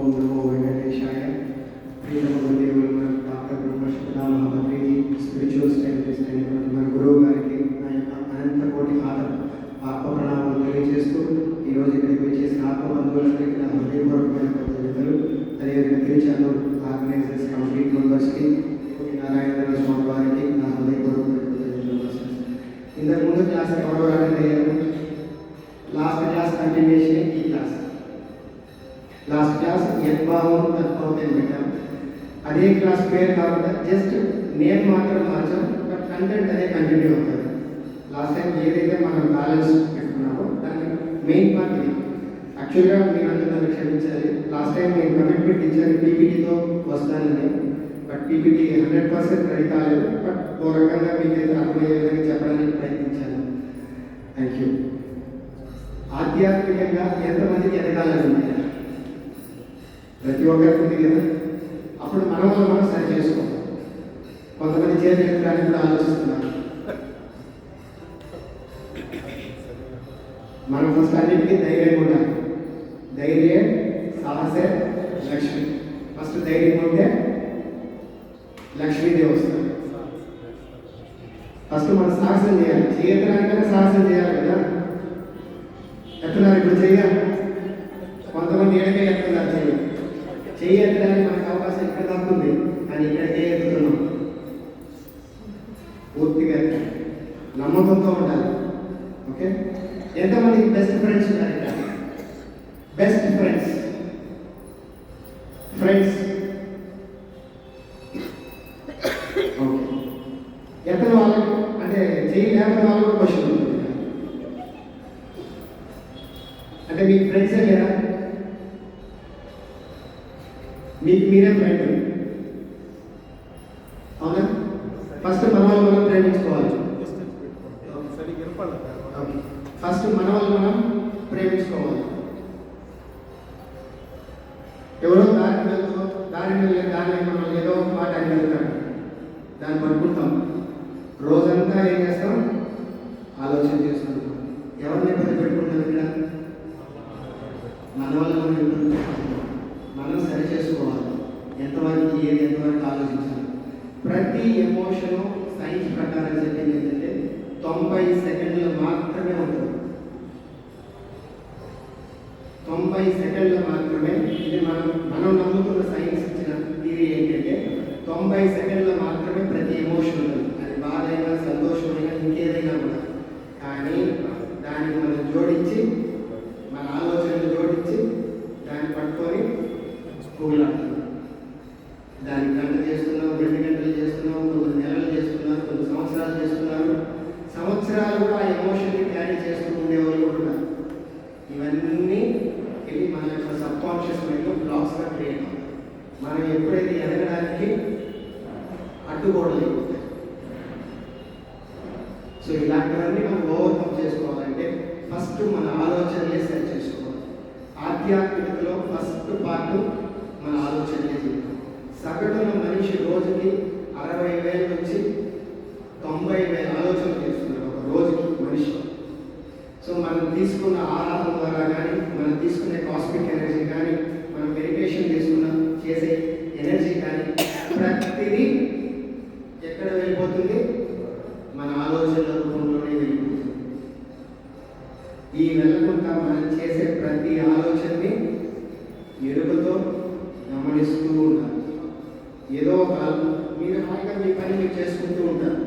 ఓం నమో వెంకటేశాయ. ప్రియమైన దేవుడు doctor Brahmasri మహాభద్రి spiritual stylist అయినటువంటి మన గురువు గారికి నా యొక్క అనంత కోటి ఆత్మ ప్రణామాలు తెలియజేస్తూ ఈరోజు ఇక్కడికి వచ్చేసిన ఆత్మ బంధువులందరికీ నా హృదయపూర్వకమైన కృతజ్ఞతలు. అదేవిధంగా తిరుచానూరు ఆర్గనైజర్స్ కమిటీ మెంబర్స్కి నారాయణ స్వామి వారికి నా హృదయపూర్వకమైన కృతజ్ఞతలు. ఇంతకుముందు క్లాస్ ఎవరో అటెండ్ అయ్యారు. లాస్ట్ క్లాస్ కంటిన్యూషన్ ఈ క్లాస్. లాస్ట్ క్లాస్ యద్భావం తద్భావం అని పెట్టాం. అదే క్లాస్ పేరు కాకుండా జస్ట్ నేమ్ మాత్రం మార్చాం, బట్ కంటెంట్ అదే కంటిన్యూ అవుతుంది. లాస్ట్ టైం ఏదైతే మనం బ్యాలెన్స్ పెట్టుకున్నామో దాని మెయిన్ పార్ట్ ఇది. యాక్చువల్గా మీరందరూ నన్ను క్షమించాలి. లాస్ట్ టైం నేను కమిట్మెంట్ ఇచ్చాను పీపీటీతో వస్తానని, బట్ పీపీటీ 100% రెడీ కాలేదు. బట్ ఓ రకంగా మీకైతే అర్థమయ్యే విధంగా చెప్పడానికి ప్రయత్నించాను. Thank you. ఆధ్యాత్మికంగా ఎంతమందికి ఎదగాలని ఉంది? ప్రతి ఒక్కరికి ఉంది కదా. అప్పుడు మనం సరి చేసుకోవాలి. కొంతమంది చేతులు ఎత్తడానికి కూడా ఆలోచిస్తున్నారు. మనం ఫస్ట్ అన్నిటికీ ధైర్యం ఉండాలి. ధైర్యం సాహసే లక్ష్మి. ఫస్ట్ ధైర్యం ఉంటే లక్ష్మీదేవి వస్తుంది. ఫస్ట్ మనం సాహసం చేయాలి. చేయడానికి సాహసం చేయాలి కదా. ఎత్తున్నారు ఇప్పుడు చెయ్యాలి. కొంతమంది ఎడకే ఎత్తున్నారు చెయ్యడానికి మనకు అవకాశం ఇక్కడ తగ్గుంది, కానీ ఇక్కడికే ఎత్తుతున్నాం. పూర్తిగా నమ్మకంతో ఉండాలి. ఓకే, ఎంతమందికి బెస్ట్ ఫ్రెండ్స్ ఉన్నారు ఇక్కడ? Best friends okay. ఎత్తని వాళ్ళకు అంటే చెయ్యి లేకపోతే వాళ్ళు కూడా క్వశ్చన్ ఉంటుంది. అంటే మీకు ఫ్రెండ్సే లేదా? మీకు మీరే ఫ్రెండ్ అవునా? ఫస్ట్ మన వాళ్ళు మనం ప్రేమించుకోవాలి. ఫస్ట్ మన వాళ్ళు మనం ప్రేమించుకోవాలి. ఎవరో దారిని మనం ఏదో ఒక మాట అని వెళ్తాడు, దాన్ని పట్టుకుంటాం. రోజంతా ఏం చేస్తాం? ఆలోచన చేసుకుంటాం. ఎవరిని ఇబ్బంది పెట్టుకుంటాం? ఇక్కడ మన వాళ్ళు మనం ఇబ్బంది పెట్టుకుంటాం. మనం సరి చేసుకోవాలి. ఎంతవరకు ఏది ఎంతవరకు ఆలోచించాలి. ప్రతి ఎమోషను సైన్స్ ప్రకారం చెప్పింది ఏంటంటే 90 సెకండ్లు మాత్రమే ఉంటుంది. 90 సెకండ్లు మాత్రమే. ఇది మనం నమ్ముతున్న సైన్స్ ఇచ్చిన థియరీ ఏంటంటే 90 సెకండ్లు మాత్రమే ప్రతి ఎమోషన్ ఉంటుంది. అది బాధ అయినా సంతోషమైనా ఇంకేదైనా కూడా. కానీ దానికి మనం జోడించి మన ఆలోచనలు జోడించి దాన్ని పట్టుకొని స్కూల్ ఆడుతున్నాం. దానికి గంట చేస్తున్నాం, 2 గంటలు చేస్తున్నాం, కొన్ని నెలలు చేస్తున్నారు, కొన్ని సంవత్సరాలు చేస్తున్నారు. సంవత్సరాలు కూడా ఆ ఎమోషన్ని క్యారీ చేస్తూ ఉండేవాళ్ళు కూడా. ఇవన్నీ ఇది మన యొక్క సబ్ కాన్షియస్ మైండ్లో బ్లాక్స్గా క్రియేట్ అవుతాయి. మనం ఎప్పుడైతే ఎదగడానికి అడ్డుకోవడం. సో ఇలాంటివన్నీ మనం ఓవర్కమ్ చేసుకోవాలంటే ఫస్ట్ మన ఆలోచనలే సెట్ చేసుకోవాలి. ఆధ్యాత్మికతలో ఫస్ట్ పార్ట్ మన ఆలోచనలే చేయాలి. సగటున మనిషి రోజుకి 60,000 నుంచి 90,000 ఆలోచనలు చేస్తున్నారు ఒక రోజుకి మనిషి. సో మనం తీసుకున్న ఆహారం ద్వారా కానీ, మనం తీసుకునే కాస్మిక్ ఎనర్జీ కానీ, మనం మెడిటేషన్ తీసుకున్న చేసే ఎనర్జీ కానీ ప్రతిదీ ఎక్కడ వెళ్ళిపోతుంది? మన ఆలోచనల రూపంలోనే వెళ్ళిపోతుంది. ఈ వెళ్ళకుండా మనం చేసే ప్రతి ఆలోచనని ఎరుకతో గమనిస్తూ ఉండాలి. ఏదో ఒక మీరు హాయిగా మీ పని మీరు చేసుకుంటూ ఉంటారు.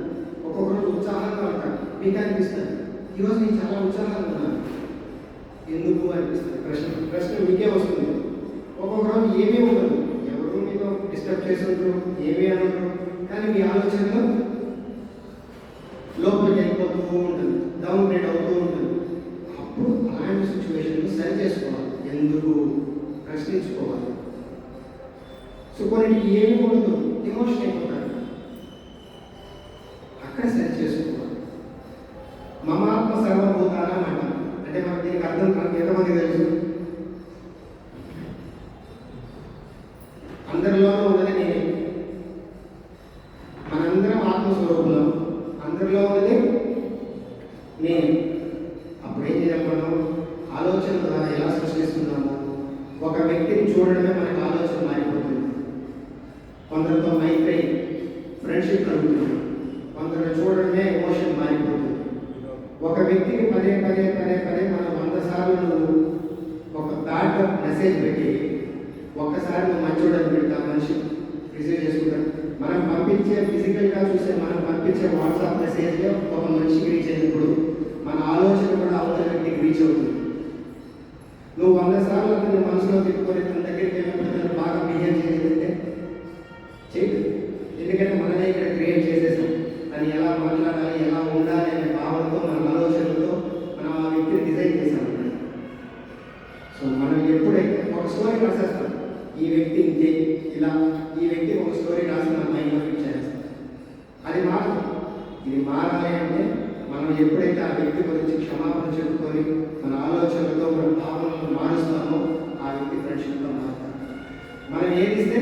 ఒక్కొక్కరు ఉత్సాహంగా ఉంటారు. మీకు అనిపిస్తుంది ఈరోజు నేను చాలా ఉత్సాహంగా ఉన్నాను, ఎందుకు అనిపిస్తుంది? ప్రశ్న మీకే వస్తుంది. ఒక్కొక్క రోజు ఏమీ ఉండదు, ఎవరు మీతో డిస్టర్బ్ చేస్తుంటారు, ఏమీ అనరు, కానీ మీ ఆలోచనలో లోపలికి వెళ్ళిపోతూ ఉంటుంది, డౌన్ గ్రేడ్ అవుతూ ఉంటుంది. అప్పుడు అలాంటి సిచ్యువేషన్లు సరి చేసుకోవాలి. ఎందుకు ప్రశ్నించుకోవాలి. సో కొన్నిటికి ఏమీ ఉండదు, ఎమోషన్ అయిపోతారు. అక్కడ సరి చేసుకోవాలి. మమాత్మ సర్వభూతానం అంటాం. అంటే మనకు దీనికి అర్థం మనకు ఎంతమంది తెలుసు? అందరిలోనూ ఉన్నది నేనే. మనందరం ఆత్మస్వరూపులం. అందరిలో ఉన్నది నేను. అప్పుడు ఏం చేయాలి? మనం ఆలోచన ద్వారా ఎలా సృష్టిస్తున్నాము? ఒక వ్యక్తిని చూడడమే మన వ్యక్తికి పదే పదే పదే పదే మనం 100 సార్లు నువ్వు ఒక బ్యాడ్ మెసేజ్ పెట్టి ఒక్కసారి నువ్వు మంచోడని పెడతా మనిషి రిసీవ్ చేసుకుంటాడు. మనం పంపించే ఫిజికల్గా చూసే మనం పంపించే వాట్సాప్ మెసేజ్ ఒక మనిషికి రీచ్ అయినప్పుడు మన ఆలోచన కూడా అవతల వ్యక్తికి రీచ్ అవుతుంది. నువ్వు 100 సార్లు అతన్ని మనసులో తిప్పుకొని తన దగ్గరికి వెళ్ళినప్పుడు బాగా బిహేవ్ చేసేదంటే చేయదు. ఎందుకంటే మనమే ఇక్కడ క్రియేట్ చేసేసాం. తను ఎలా మాట్లాడాలి, ఎలా ఉండాలి అనే భావంతో, మన ఆలోచనలతో మనం ఆ వ్యక్తిని డిజైన్ చేసాం. సో మనం ఎప్పుడైతే ఒక స్టోరీ రాసేస్తాం, ఈ వ్యక్తి ఇంతే ఇలా, ఈ వ్యక్తి ఒక స్టోరీ రాసి మన మైండ్లో ఫిక్స్ చేస్తాం. అది మారదు. ఇది మారాలి అంటే మనం ఎప్పుడైతే ఆ వ్యక్తి గురించి క్షమాపణ చెప్పుకొని మన ఆలోచనలతో మన భావనలను మారుస్తామో ఆ వ్యక్తి ఫ్రెండ్షిప్లో మారుతాం. మనం ఏదిస్తే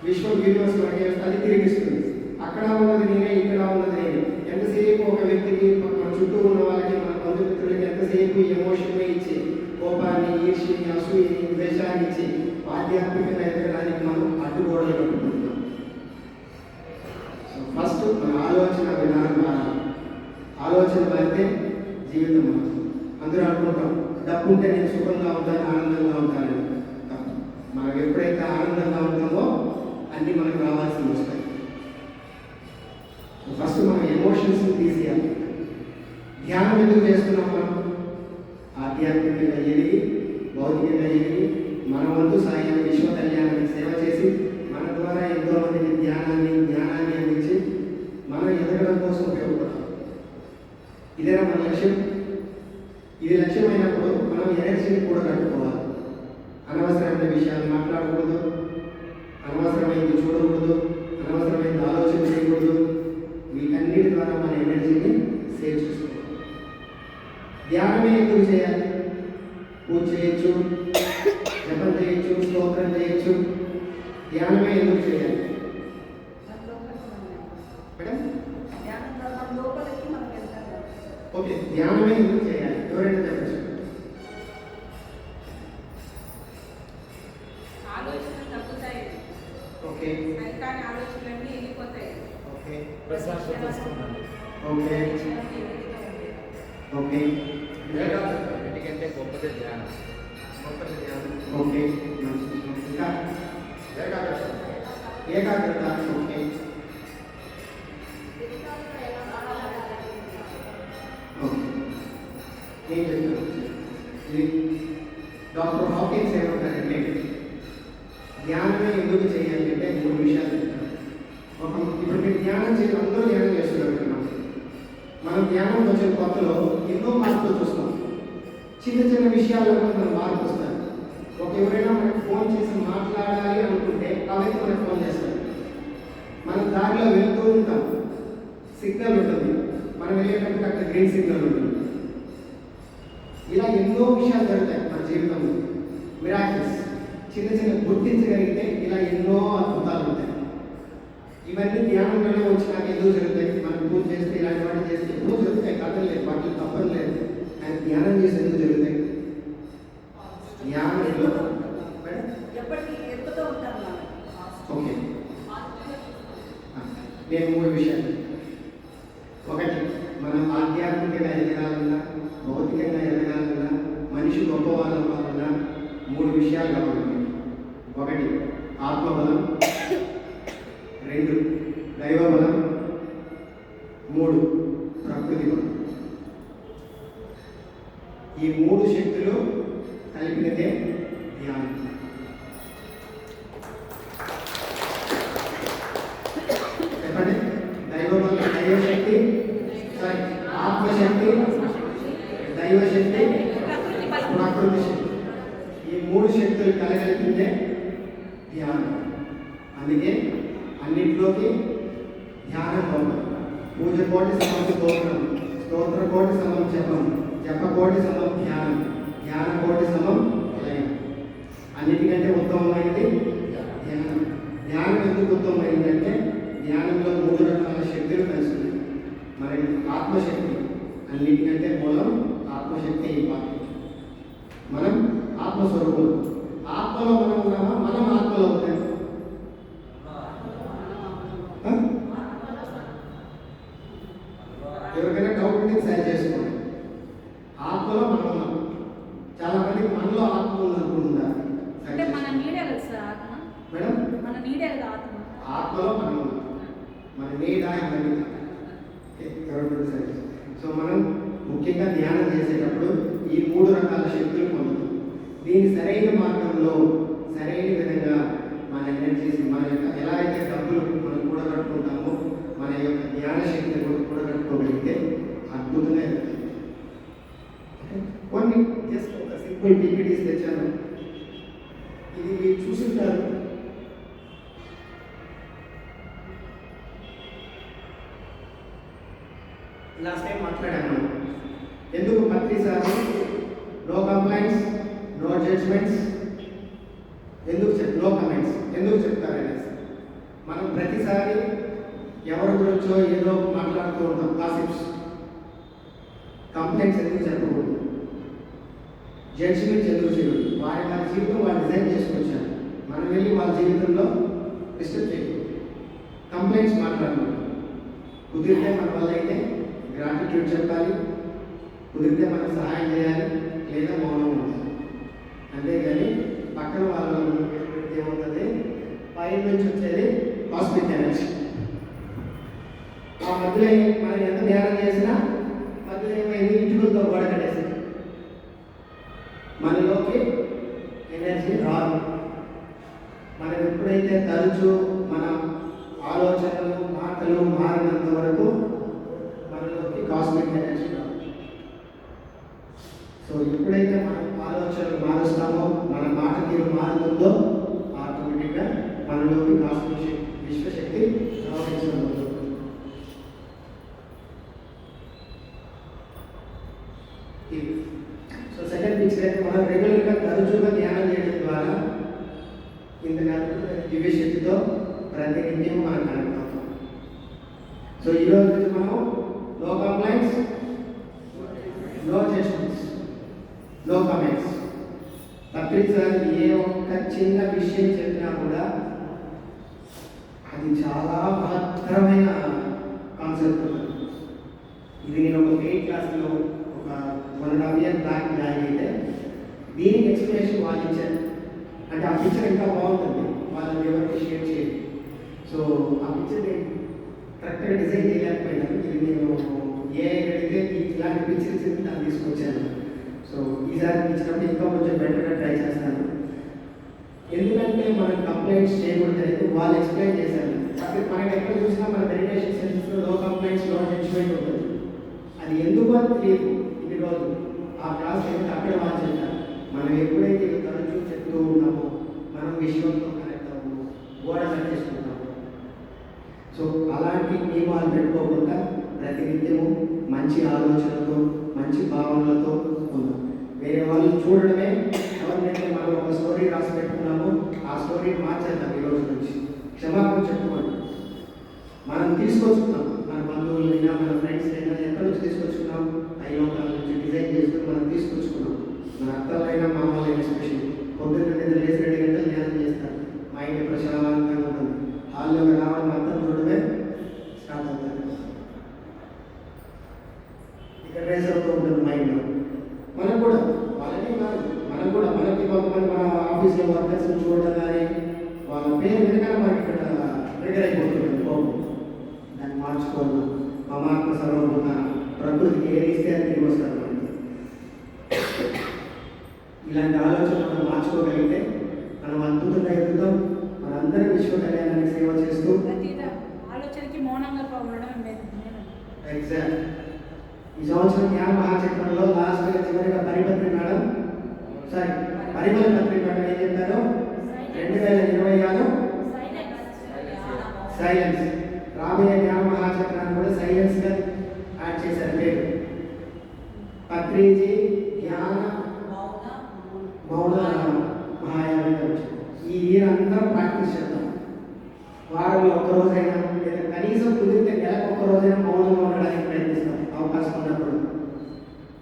విశ్వం యూనివర్స్ మనకి అది తిరిగిస్తుంది. అక్కడ ఉన్నది నేనే, ఇక్కడ ఉన్నది నేనే. ఎంతసేపు ఒక వ్యక్తికి మన చుట్టూ ఉన్న వాళ్ళకి, మన బంధుమిత్రులకి ఎంతసేపు ఎమోషన్గా ఇచ్చి కోపాన్ని, ఈర్ష్యని, అసూయని, ద్వేషాన్ని ఇచ్చి ఆధ్యాత్మికంగా ఎదగడానికి మనం అడ్డుగోడలు కట్టుకుంటున్నాం. సో ఫస్ట్ మన ఆలోచన విధానం మారాలి. ఆలోచన మారితే జీవితం మారుతుంది. అందరూ అనుకుంటాం డబ్బు ఉంటే నేను సుఖంగా ఉంటాను, ఆనందంగా ఉంటాను. మనం ఎప్పుడైతే ఆనందంగా ఉంటామో అన్నీ మనకు రావాల్సి వస్తాయి. ఫస్ట్ మనం ఎమోషన్స్ని తీసేయాలి. ధ్యానం ఎందుకు చేస్తున్నాం? మనం ఆధ్యాత్మికంగా ఎదిగి, భౌతికంగా ఎదిగి, మన వంతు సాయాన్ని, విశ్వ కళ్యాణానికి సేవ చేసి, మన ద్వారా ఎంతో మందికి జ్ఞానాన్ని అందించి మనం ఎదగడం కోసం ఉపయోగపడాలి. ఇదేనా మన లక్ష్యం? ఇది లక్ష్యమైనప్పుడు మనం ఎనర్జీని కూడా కట్టుకోవాలి. అనవసరమైన విషయాలు మాట్లాడకూడదు, అనవసరమైనది చూడకూడదు, అనవసరమైనది ఆలోచన చేయకూడదు. వీటన్నిటి ద్వారా మన ఎనర్జీని సేవ్ చేసుకోవాలి. ధ్యానమే ఎందుకు చేయాలి? పూజ చేయొచ్చు, జపం చేయొచ్చు, స్తోత్రం చేయొచ్చు. ధ్యానమే ఎందుకు చేయాలి మేడం? ఓకే, ధ్యానమే ఎందుకు చేయాలి? ఎవరైనా చెప్పచ్చు. ఓకే ఓకే ఓకే ఎందుకంటే గొప్పది ధ్యానం. ఓకే, ఇంకా ఏకాగ్రత. ఓకే, ఏం చెప్తారు? ఇది డాక్టర్ హాకిన్స్ ఏమంటారంటే ధ్యానమే ఎందుకు చేయాలి అంటే 3 విషయాలు చెప్తారు. ఇప్పుడు మీరు ధ్యానం చేయాలి, అందరూ ధ్యానం చేస్తున్నారు కదా. మనం ధ్యానం వచ్చిన కొత్తలో ఎన్నో మార్పులు చూస్తాం. చిన్న చిన్న విషయాల్లో మన మార్పు వస్తారు. ఎవరైనా మనకు ఫోన్ చేసి మాట్లాడాలి అనుకుంటే అవైతే మనకు ఫోన్ చేస్తారు. మనం దారిలో వెళ్తూ ఉంటాం, సిగ్నల్ ఉంటుంది, మనం వెళ్ళేటప్పుడు అక్కడ గ్రీన్ సిగ్నల్ ఉంటుంది. ఇలా ఎన్నో విషయాలు జరుగుతాయి మన జీవితంలో. మిరాకిల్స్ చిన్న చిన్న గుర్తించగలిగితే ఇలా ఎన్నో అద్భుతాలు ఉంటాయి. ఇవన్నీ ధ్యానంలోనే వచ్చినాక ఎందుకు జరుగుతాయి? మనం పూజ చేస్తే, ఇలాంటి వాటి చేస్తే ఎన్నో జరుగుతాయి. కథలు లేదు, వాటికి తప్పని లేదు. ఆయన ధ్యానం చేసి ఎందుకు జరుగుతాయి? ధ్యానం ఓకే, నేను 3 విషయాలు. ఒకటి, మనం ఆధ్యాత్మికంగా ఎదగాలన్నా, భౌతికంగా ఎదగాలన్నా, మనిషి గొప్పవాళ్ళ వాళ్ళన్నా 3 విషయాలు కావాలి. ఒకటి ఆత్మబలం, 2 దైవబలం, 3 ప్రకృతి బలం. ఈ 3 శక్తులు కలిపినదే ధ్యానం. చెప్పండి, దైవబలం, దైవశక్తి, ఆత్మశక్తి, దైవశక్తి, ప్రకృతి శక్తి. ఈ 3 శక్తులు కలగలిపిందే ధ్యానం. అందుకే అన్నింటిలోకి ధ్యానం పోవాలి. పూజ కోటి సమం స్తోత్రం, స్తోత్ర కోటి సమం జపం, జప కోటి సమం ధ్యానం, ధ్యాన కోటి సమం లయం. అన్నిటికంటే ఉత్తమమైనది ధ్యానం. ధ్యానం ఎందుకు ఉత్తమమైందంటే ధ్యానంలో 3 రకాల శక్తులు కలుస్తున్నాయి. మనకి ఆత్మశక్తి, అన్నిటికంటే మూలం ఆత్మశక్తి. ఇంపార్టెంట్. మనం ఆత్మస్వరూపం. ఆత్మలో మనం ఉన్నామా? మనం ఆత్మలో ఉంటాం. ఎవరికైనా డౌట్ ఉంటే సరి చేసుకోండి. నీడే కదా ఆత్మ. ఆత్మలో మనం ఉన్నాం. మన నీడ ఇవన్నీ సో మనం ముఖ్యంగా ధ్యానం చేసేటప్పుడు ఈ 3 రకాల శక్తులు పొందుతాం. దీని సరైన మార్గంలో సరైన విధంగా మన ఎనర్జీస్ మన యొక్క ఎలా అయితే డబ్బులు మనం కూడగట్టుకుంటామో మన యొక్క ధ్యాన శక్తిని కూడా కూడగట్టుకోగలిగితే అద్భుతంగా జరుగుతుంది. కొన్ని జస్ట్ ఒక సింపుల్ పీపీటీస్ తెచ్చాను. ఇది మీరు చూసుంటారు. లాస్ట్ టైం మాట్లాడాను ఎందుకు ప్రతిసారి no complaints no judgements no comments ఎందుకు చెప్తారనేసి. మనం ప్రతిసారి ఎవరి గురించో ఏదో మాట్లాడుతూ ఉంటాం. గాసిప్స్, కంప్లైంట్స్ ఎందుకు చెప్పకూడదు, జడ్జిమెంట్స్ ఎందుకు చేయకూడదు. వారి జీవితం వాళ్ళు డిజైన్ చేసుకొచ్చారు. మనం వెళ్ళి వాళ్ళ జీవితంలో డిస్టర్బ్ చేయకూడదు. కంప్లైంట్స్ మాట్లాడకూడదు. కుదిరితే మన వల్ల అయితే గ్రాటిట్యూడ్ చెప్పాలి, కుదిరితే మనకు సహాయం చేయాలి, లేదా మౌనం ఉండాలి. అంతేగాని పక్కన వాళ్ళు ఏమవుతుంది, పై నుంచి వచ్చేది కాస్మిక్ ఎనర్జీ. ఆ మధ్యలో మనం ఎంత ధ్యానం చేసినా మధ్యలో ఏమైంది, ఇటుకలతో గోడ కట్టేసి మనలోకి ఎనర్జీ రాదు. మనం ఎప్పుడైతే తరచు మన ఆలోచనలు మాటలు మారినంత వరకు మనలోకి కాస్మిక్ ఎనర్జీ రాదు. సో ఎప్పుడైతే మనం ఆలోచనలు మారుస్తామో మన మాట తీరు మారుతుందో ఆటోమేటిక్గా మనలోకి కాస్మిక్ విశ్వశక్తి ప్రవహించడం. సో సెకండ్ పిక్చర్ అయితే మనం రెగ్యులర్గా తరచుగా ధ్యానం చేయడం ద్వారా ఇంతకాలం దివ్యశక్తితో ప్రతినిత్యం మనం కనెక్ట్ అవుతాం. సో ఈరోజు నుంచి మనం no complaints, no judgements, no comments. Sir ఏ ఒక్క చిన్న విషయం చెప్పినా కూడా అది చాలా మహత్తరమైన కాన్సెప్ట్. ఇది నేను ఒక 8th క్లాస్లో ఒక 1.5 year బ్యాక్ జాయిన్ అయితే దీనికి ఎక్స్ప్లెనేషన్ వాళ్ళు ఇచ్చారు. అంటే ఆ పిక్చర్ ఇంకా బాగుంటుంది, వాళ్ళని ఎవరికి షేర్ చేయాలి. సో ఆ పిక్చర్ నేను కరెక్ట్గా డిజైన్ చేయలేకపోయినాను. ఇది నేను ఏ అడిగితే ఇలాంటి పిక్చర్ ఇచ్చింది దాన్ని తీసుకొచ్చాను. సో ఈసారి ఇచ్చినప్పుడు ఇంకా కొంచెం బెటర్గా ట్రై చేస్తాను. ఎందుకంటే మనం కంప్లైంట్స్ చేయకూడదు అనేది వాళ్ళు ఎక్స్ప్లెయిన్ చేశారు. కాబట్టి మనం ఎక్కడ చూసినా మన మెడిటేషన్ సెషన్స్లో నో కంప్లైంట్స్, నో జడ్జ్మెంట్ ఉంటుంది. అది ఎందుకు అని తెలియదు. ఇన్ని రోజులు ఆ క్లాస్ ఏమిటి అక్కడ వాళ్ళు చెప్పారు. మనం ఎప్పుడైతే తరచూ చెప్తూ ఉన్నామో మనం విశ్వంతో కనెక్ట్ అవ్వము, గోడ కట్టేసుకుంటాము. సో అలాంటి నియమాలు పెట్టుకోకుండా ప్రతినిత్యము మంచి ఆలోచనలతో మంచి భావనలతో ఉన్నాం. వేరే వాళ్ళు చూడడమే ఎవరినైతే మనం ఒక స్టోరీ రాసి పెట్టుకున్నామో ఆ స్టోరీని మార్చేద్దాం. ఈ రోజు నుంచి క్షమాపణ చెప్పుకోండి. మనం తీసుకొచ్చుకున్నాం మన బంధువులైనా మన ఫ్రెండ్స్ అయినా ఎక్కడి నుంచి తీసుకొచ్చుకున్నాం, అయోగాల నుంచి డిజైన్ చేసుకుని మనం తీసుకొచ్చుకున్నాం. మన అత్తలైనా మామూలైన ఎస్పెషల్ పొద్దున్న నిద్ర లేసి 2 గంటలు ధ్యానం చేస్తారు. మైండ్ ప్రశాంతంగా ఉంటుంది. హాల్లోకి రావడం అర్థం చూడడమే స్టార్ట్ అవుతుంది. ఇక్కడ రేస్ అవుతూ ఉంటుంది మైండ్లో. మనకు కూడా వాళ్ళని కాదు, మనకు కూడా మనకి కొంతమంది మన ఆఫీస్లో వర్కర్స్ చూడడం కానీ వాళ్ళ పేరు వెనకాల మనకి ఇక్కడ ట్రిగర్ అయిపోతుంది కోపం. దాన్ని మార్చుకోవాలి. మమాత్మ సర్వభూత ప్రకృతికి ఏది ఇస్తే అది తిరిగి వస్తారు. మనకి ఇలాంటి ఆలోచన మనం మార్చుకోగలిగితే మనం అద్భుతంగా ఎదుగుతాం. మనందరి విశ్వ కళ్యాణానికి సేవ చేస్తూ ఆలోచనకి మౌనంగా ఉండడం ఎగ్జాక్ట్. ఈ సంవత్సరం జ్ఞాన మహాచక్రంలో లాస్ట్గా చివరిగా పరిమళ పత్రి మేడం ఏం చెప్పారు, 2026 సైలెన్స్. రాబోయే జ్ఞాన మహాచక్రాన్ని కూడా సైలెన్స్గా యాడ్ చేశారు పేరు. పత్రిజీ జ్ఞాన మౌన మహాయాగం. ఈ ఇయర్ అందరం ప్రాక్టీస్ చేద్దాం. వారంలో ఒక్కరోజైనా లేదా కనీసం కుదిరితే నెలకు ఒక్కరోజైనా మౌనంగా ఉండడానికి ప్రయత్నిస్తాం అవకాశం ఉన్నప్పుడు.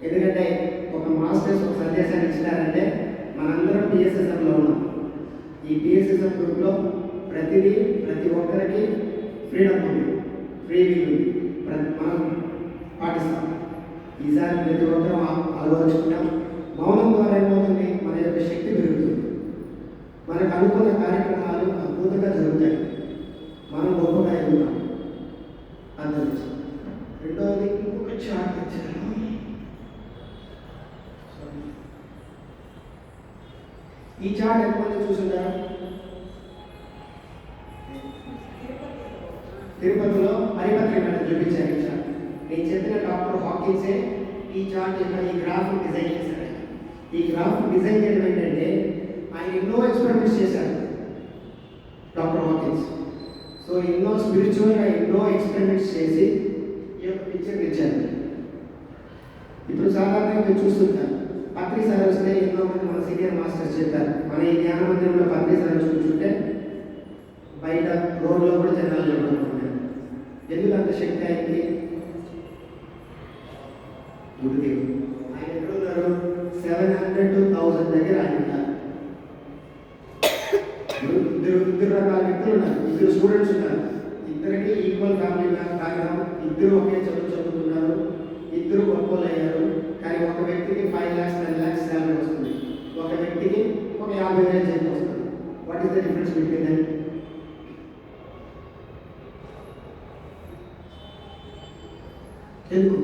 ఎందుకంటే ఒక మాస్టర్స్ ఒక సందేశాన్ని ఇచ్చినారంటే మనందరం పిఎస్ఎస్ఎంలో ఉన్నాం. ఈ పిఎస్ఎస్ఎం గ్రూప్లో ప్రతి ఒక్కరికి ఫ్రీడమ్ ఉంది, ఫ్రీ విల్ ఉంది. మనం పాటిస్తాం. ఈసారి ప్రతి ఒక్కరం అలవరుచుకుంటాం. మౌనం ద్వారా ఏమవుతుంది, మన యొక్క శక్తి పెరుగుతుంది. మనకు అనుకున్న కార్యక్రమాలు అద్భుతంగా జరుగుతాయి. మనం గొప్పగా ఎదుగుతాం. అర్థం చేసుకో. రెండవది ఇంకొక చార్ట్ ఇచ్చాను. ఈ చార్ట్ ఎంతమంది చూసుంటారు? తిరుపతిలో హరిపత్రి మేడం చూపించారు ఈ చార్ట్. నేను చెప్పిన డాక్టర్ హాకిన్సే ఈ చార్ట్ యొక్క ఈ గ్రాఫ్ డిజైన్ చేశారు. ఈ గ్రాఫ్ డిజైన్ చేయడం ఏంటంటే ఆయన ఎన్నో ఎక్స్పెరిమెంట్స్ చేశారు డాక్టర్ హాకిన్స్. సో ఎన్నో స్పిరిచువల్గా ఎన్నో ఎక్స్పెరిమెంట్స్ చేసి ఈ యొక్క పిక్చర్ ఇచ్చారు. ఇప్పుడు సాధారణంగా మీరు చూస్తుంటారు పత్రి సార్ వస్తే ఎన్నో మంది మన సీనియర్ మాస్టర్స్ చెప్పారు, మన ఈ ధ్యాన మందిరంలో పత్రి సార్ కూర్చుంటే బయట రోడ్లో కూడా జనాలు నిలబడుకుంటున్నారు. ఎందుకు అంత శక్తి అయింది? గురుదేవుడు ఆయన ఎక్కడున్నారు? 700 to 1000 దగ్గర ఆయన ఉన్నారు. ఇద్దరు రకాల వ్యక్తులు ఉన్నారు. ఇద్దరు స్టూడెంట్స్ ఉన్నారు. ఇద్దరికి ఈక్వల్ ఫ్యామిలీ బ్యాక్గ్రౌండ్, ఇద్దరు ఒకే చదువుతున్నారు, ఇద్దరు గొప్పలు అయ్యారు. కానీ ఒక వ్యక్తికి 5 lakhs 10 lakhs శాలరీ వస్తుంది, ఒక వ్యక్తికి ఒక 50,000 జీతం వస్తుంది. What is the difference between them? ఎందుకు?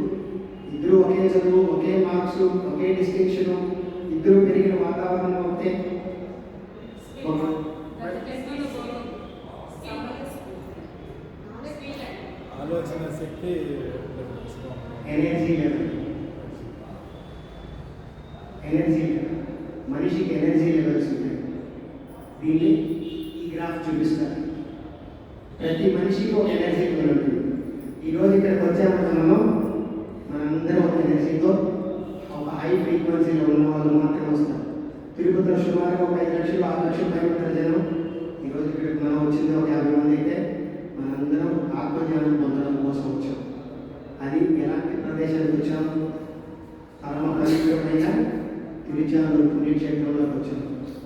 ఇద్దరు ఒకే చదువు, ఒకే మార్క్స్, ఒకే డిస్టింక్షన్, ఇద్దరు పెరిగిన వాతావరణం ఒకటే. ఆలోచన శక్తి, ఎనర్జీ లెవెల్, మనిషికి ఎనర్జీ లెవెల్స్ ఉంటాయి. దీన్ని ఈ గ్రాఫ్ చూపిస్తారు. ప్రతి మనిషికి ఒక ఎనర్జీ లెవెల్ ఉంటుంది. ఈరోజు ఇక్కడికి వచ్చామంటే మనందరం ఒక ఎనర్జీతో ఒక హై ఫ్రీక్వెన్సీలో ఉన్న వాళ్ళు మాత్రమే వస్తారు. తిరుపతిలో సుమారుగా ఒక 5 లక్షలు 6 లక్షల పైన ఉంటారు జనం. ఈరోజు ఇక్కడికి మనం వచ్చింది ఒక 50 మంది అయితే మనందరం ఆత్మజ్ఞానం పొందడం కోసం వచ్చాం. అది ఎలాంటి ప్రదేశానికి వచ్చాము? పరమ పవిత్రమైన తిరుచానూరు పుణ్యక్షేత్రంలోకి వచ్చాం.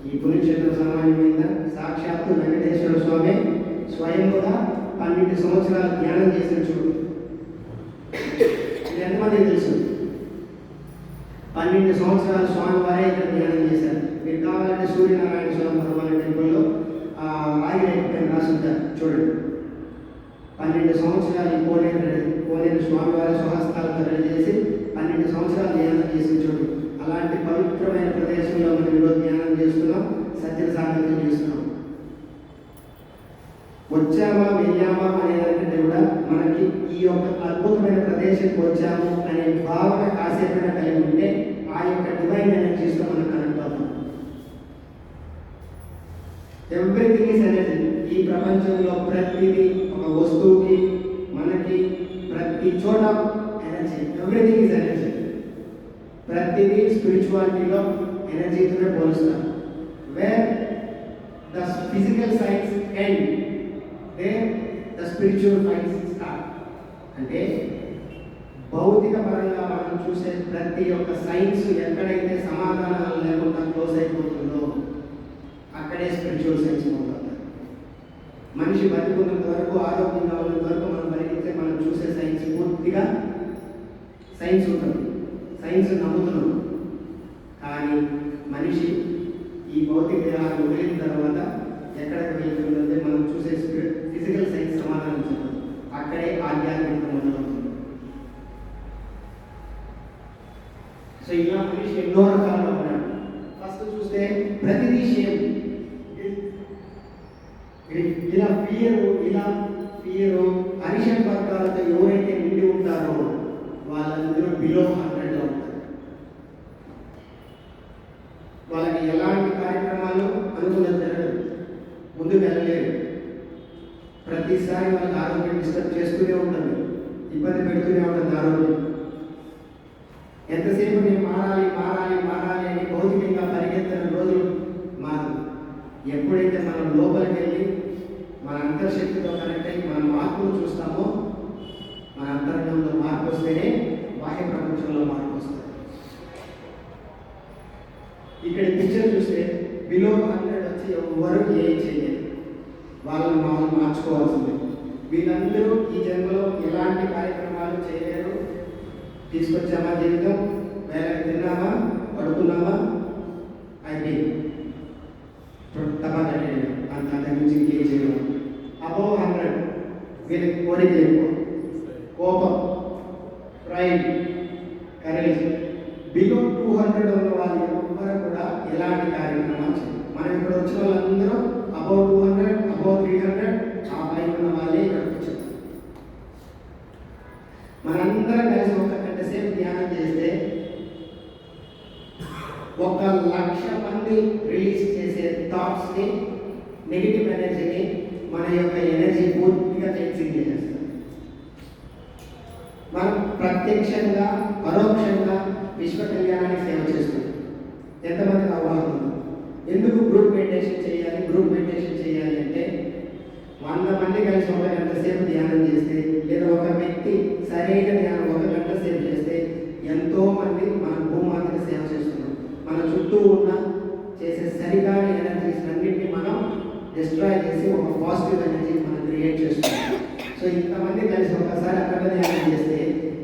ఈ పుణ్యక్షేత్రం సామాన్యమైందా? సాక్షాత్తు వెంకటేశ్వర స్వామి స్వయంగా 12 సంవత్సరాలు ధ్యానం చేసిన చూడు. ఇది ఎంతమందికి తెలుసు? 12 సంవత్సరాలు స్వామి వారే ఇక్కడ ధ్యానం చేశారు. మీరు కావాలంటే సూర్యనారాయణ స్వామి భగవాన్ టెంపుల్లో రాగిరేఖ రాసి ఉంటారు చూడండి. 12 సంవత్సరాలు కోనేరు స్వామి వారి స్వహస్తాలతో రెడీ చేసి 12 సంవత్సరాలు ధ్యానం చేసి చూడు. అలాంటి పవిత్రమైన ప్రదేశంలో మనం ఈరోజు ధ్యానం చేస్తున్నాం, సత్య సాధన చేస్తున్నాం. వచ్చామా వెళ్ళామా అనేదానికంటే కూడా మనకి ఈ యొక్క అద్భుతమైన ప్రదేశానికి వచ్చాము అనే భావన కాసేపైనా కలిగి ఉంటే ఆ యొక్క డివైన్ ఎనర్జీస్తో మనం కనెక్ట్ అవుతాం. Everything is energy. ఈ ప్రపంచంలో ప్రతిదీ, ఒక వస్తువుకి మనకి ప్రతి చోట ఎనర్జీ. Everything is energy. ప్రతిదీ స్పిరిచువాలిటీలో ఎనర్జీతోనే పోలుస్తారు. Where the physical science end, the spiritual science start. అంటే భౌతిక పరంగా మనం చూసే ప్రతి ఒక్క సైన్స్ ఎక్కడైతే సమాధానాలు లేకుండా క్లోజ్ అయిపోతుందో అక్కడే స్పిరిచువల్ సైన్స్ మొదలవుతాయి. మనిషి బతుకున్నంత వరకు, ఆరోగ్యంగా ఉన్నంత వరకు మనం బతికితే మనం చూసే సైన్స్ పూర్తిగా సైన్స్ ఉంటుంది, సైన్స్ నమ్ముతున్నాం. కానీ మనిషి ఈ భౌతిక దేహాన్ని వదిలిన తర్వాత ఎక్కడికి వెళ్తుందంటే మనం చూసే ఫిజికల్ సైన్స్ సమాధానం చెప్పదు. అక్కడే ఆధ్యాత్మికత మొదలవుతుంది. సో ఇలా మనిషి ఎన్నో రకాలుగా ఉన్నాడు. ఫస్ట్ చూస్తే ప్రతిదీ షేమ్. ఇలా ఫియరు అరిషన్ వర్గాలతో ఎవరైతే నిండి ఉంటారో వాళ్ళందరూ బిలో 100 లో ఉంటారు. వాళ్ళకి ఎలాంటి కార్యక్రమాలు అనుకున్నది జరగదు, ముందుకు వెళ్ళలేరు. ప్రతిసారి వాళ్ళకి ఆరోగ్యం డిస్టర్బ్ చేస్తూనే ఉంటుంది, ఇబ్బంది పెడుతూనే ఉంటుంది ఆరోగ్యం. ఎంతసేపు నేను మారాలి అని భౌతికంగా పరిగెత్తిన రోజులు మారు. ఎప్పుడైతే మనం లోపలికి వెళ్ళి మన అంతర్శక్తితో కనెక్ట్ అయ్యి మన మార్పును చూస్తామో, మన అంతరంగంలో మార్పు వస్తేనే బాహ్య ప్రపంచంలో మార్పు వస్తుంది. ఇక్కడ పిక్చర్ చూస్తే బిలో 100 వచ్చి ఎవరు ఏం చేయలేదు, వాళ్ళని మనం మార్చుకోవాల్సిందే. వీళ్ళందరూ ఈ జన్మలో ఎలాంటి కార్యక్రమాలు చేయలేరు. తీసుకొచ్చామా జీవితం, వేళకి తిన్నామా, పడుకున్నామా, అయిపోయింది, తప్ప మనకు అంతకు మించి ఇంకేం చేయడం. అబౌవ్ 100 వీళ్ళకి కోరిక ఎక్కువ, కోపం, ప్రైడ్, కరేజ్. బిలో 200 ఉన్న వాళ్ళు ఎవ్వరు కూడా ఎలాంటి కార్యక్రమాలు చేయరు. మనం ఇక్కడ వచ్చిన వాళ్ళందరూ అబౌవ్ 200, అబౌవ్ 300 ఆ పైన ఉన్న వాళ్ళే ఇక్కడికి వచ్చారు. మనందరం కలిసి ఒక గంట సేపు ధ్యానం చేస్తే 1,00,000 మంది రిలీజ్ చేసే థాట్స్ని, నెగిటివ్ ఎనర్జీని మన యొక్క ఎనర్జీ పూర్తిగా ఎక్సిట్ చేసేస్తాం. మనం ప్రత్యక్షంగా పరోక్షంగా విశ్వ కళ్యాణానికి సేవ చేస్తున్నాం. ఎంతమందికి అవగాహన ఉంది? ఎందుకు గ్రూప్ మెడిటేషన్ చేయాలి? గ్రూప్ మెడిటేషన్ చేయాలి అంటే 100 మంది కలిసి ఒక గంట సేపు ధ్యానం చేస్తే, లేదా ఒక వ్యక్తి సరైన ధ్యానం 1 గంట సేపు చేస్తే ఎంతో మంది మన భూమాతకి సేవ చేస్తున్నాం. మన చుట్టూ ఉన్న చేసే సరికాని ఎనర్జీస్ అన్నింటినీ మనం డిస్ట్రాయ్ చేసి ఒక పాజిటివ్ ఎనర్జీ మనం క్రియేట్ చేస్తున్నాం. సో ఇంతమంది కలిసి ఒకసారి అక్కడ ధ్యానం చేస్తే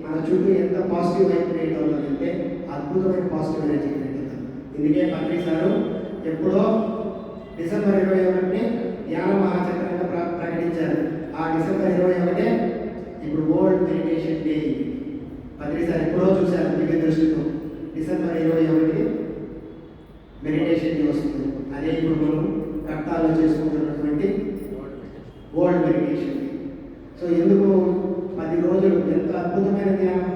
మన చుట్టూ ఎంత పాజిటివ్ వైబ్ క్రియేట్ అవుతుందంటే అద్భుతమైన పాజిటివ్ ఎనర్జీ క్రియేట్ అవుతుంది. ఇందుకే పత్రి సారు ఎప్పుడో డిసెంబర్ 21ని ధ్యాన మహాచక్రంగా ప్రకటించారు. ఆ డిసెంబర్ 21 ఇప్పుడు వరల్డ్ మెడిటేషన్ డే. పత్రి సార్ ఎప్పుడో చూశారు దివ్య దృష్టితో. డిసెంబర్ 21 మెడిటేషన్ డే వస్తుంది. అదే ఇప్పుడు మనం కట్టాల్లో చేసుకుంటున్నటువంటి వరల్డ్ మెడిటేషన్ డే. సో ఎందుకు 10 రోజులు ఎంత అద్భుతమైన ధ్యానం,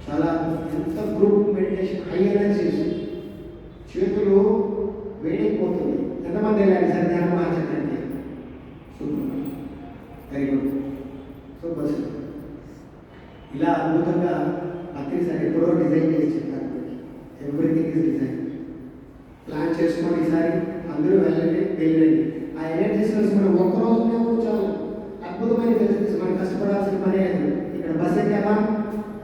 చాలా ఎంత గ్రూప్ మెడిటేషన్, హై ఎనర్జీస్, చేతులు వేడైపోతుంది. ఎంతమంది వెళ్ళాలి సార్ ధ్యాన మహాచక్రానికి? Super, very good, super sir. ఇలా అద్భుతంగా పత్రి సార్ ఎప్పుడో డిజైన్ చేసి చెప్పారు. Everything is design. ప్లాన్ చేసుకోండి ఈసారి, అందరూ వెళ్ళండి, వెళ్ళండి. ఆ ఎనర్జీస్ మనం ఒక్కరోజునే చాలు. అద్భుతమైన ఫెసిలిటీస్, మనం కష్టపడాల్సిన పనే లేదు. ఇక్కడ బస్ ఎక్కామా,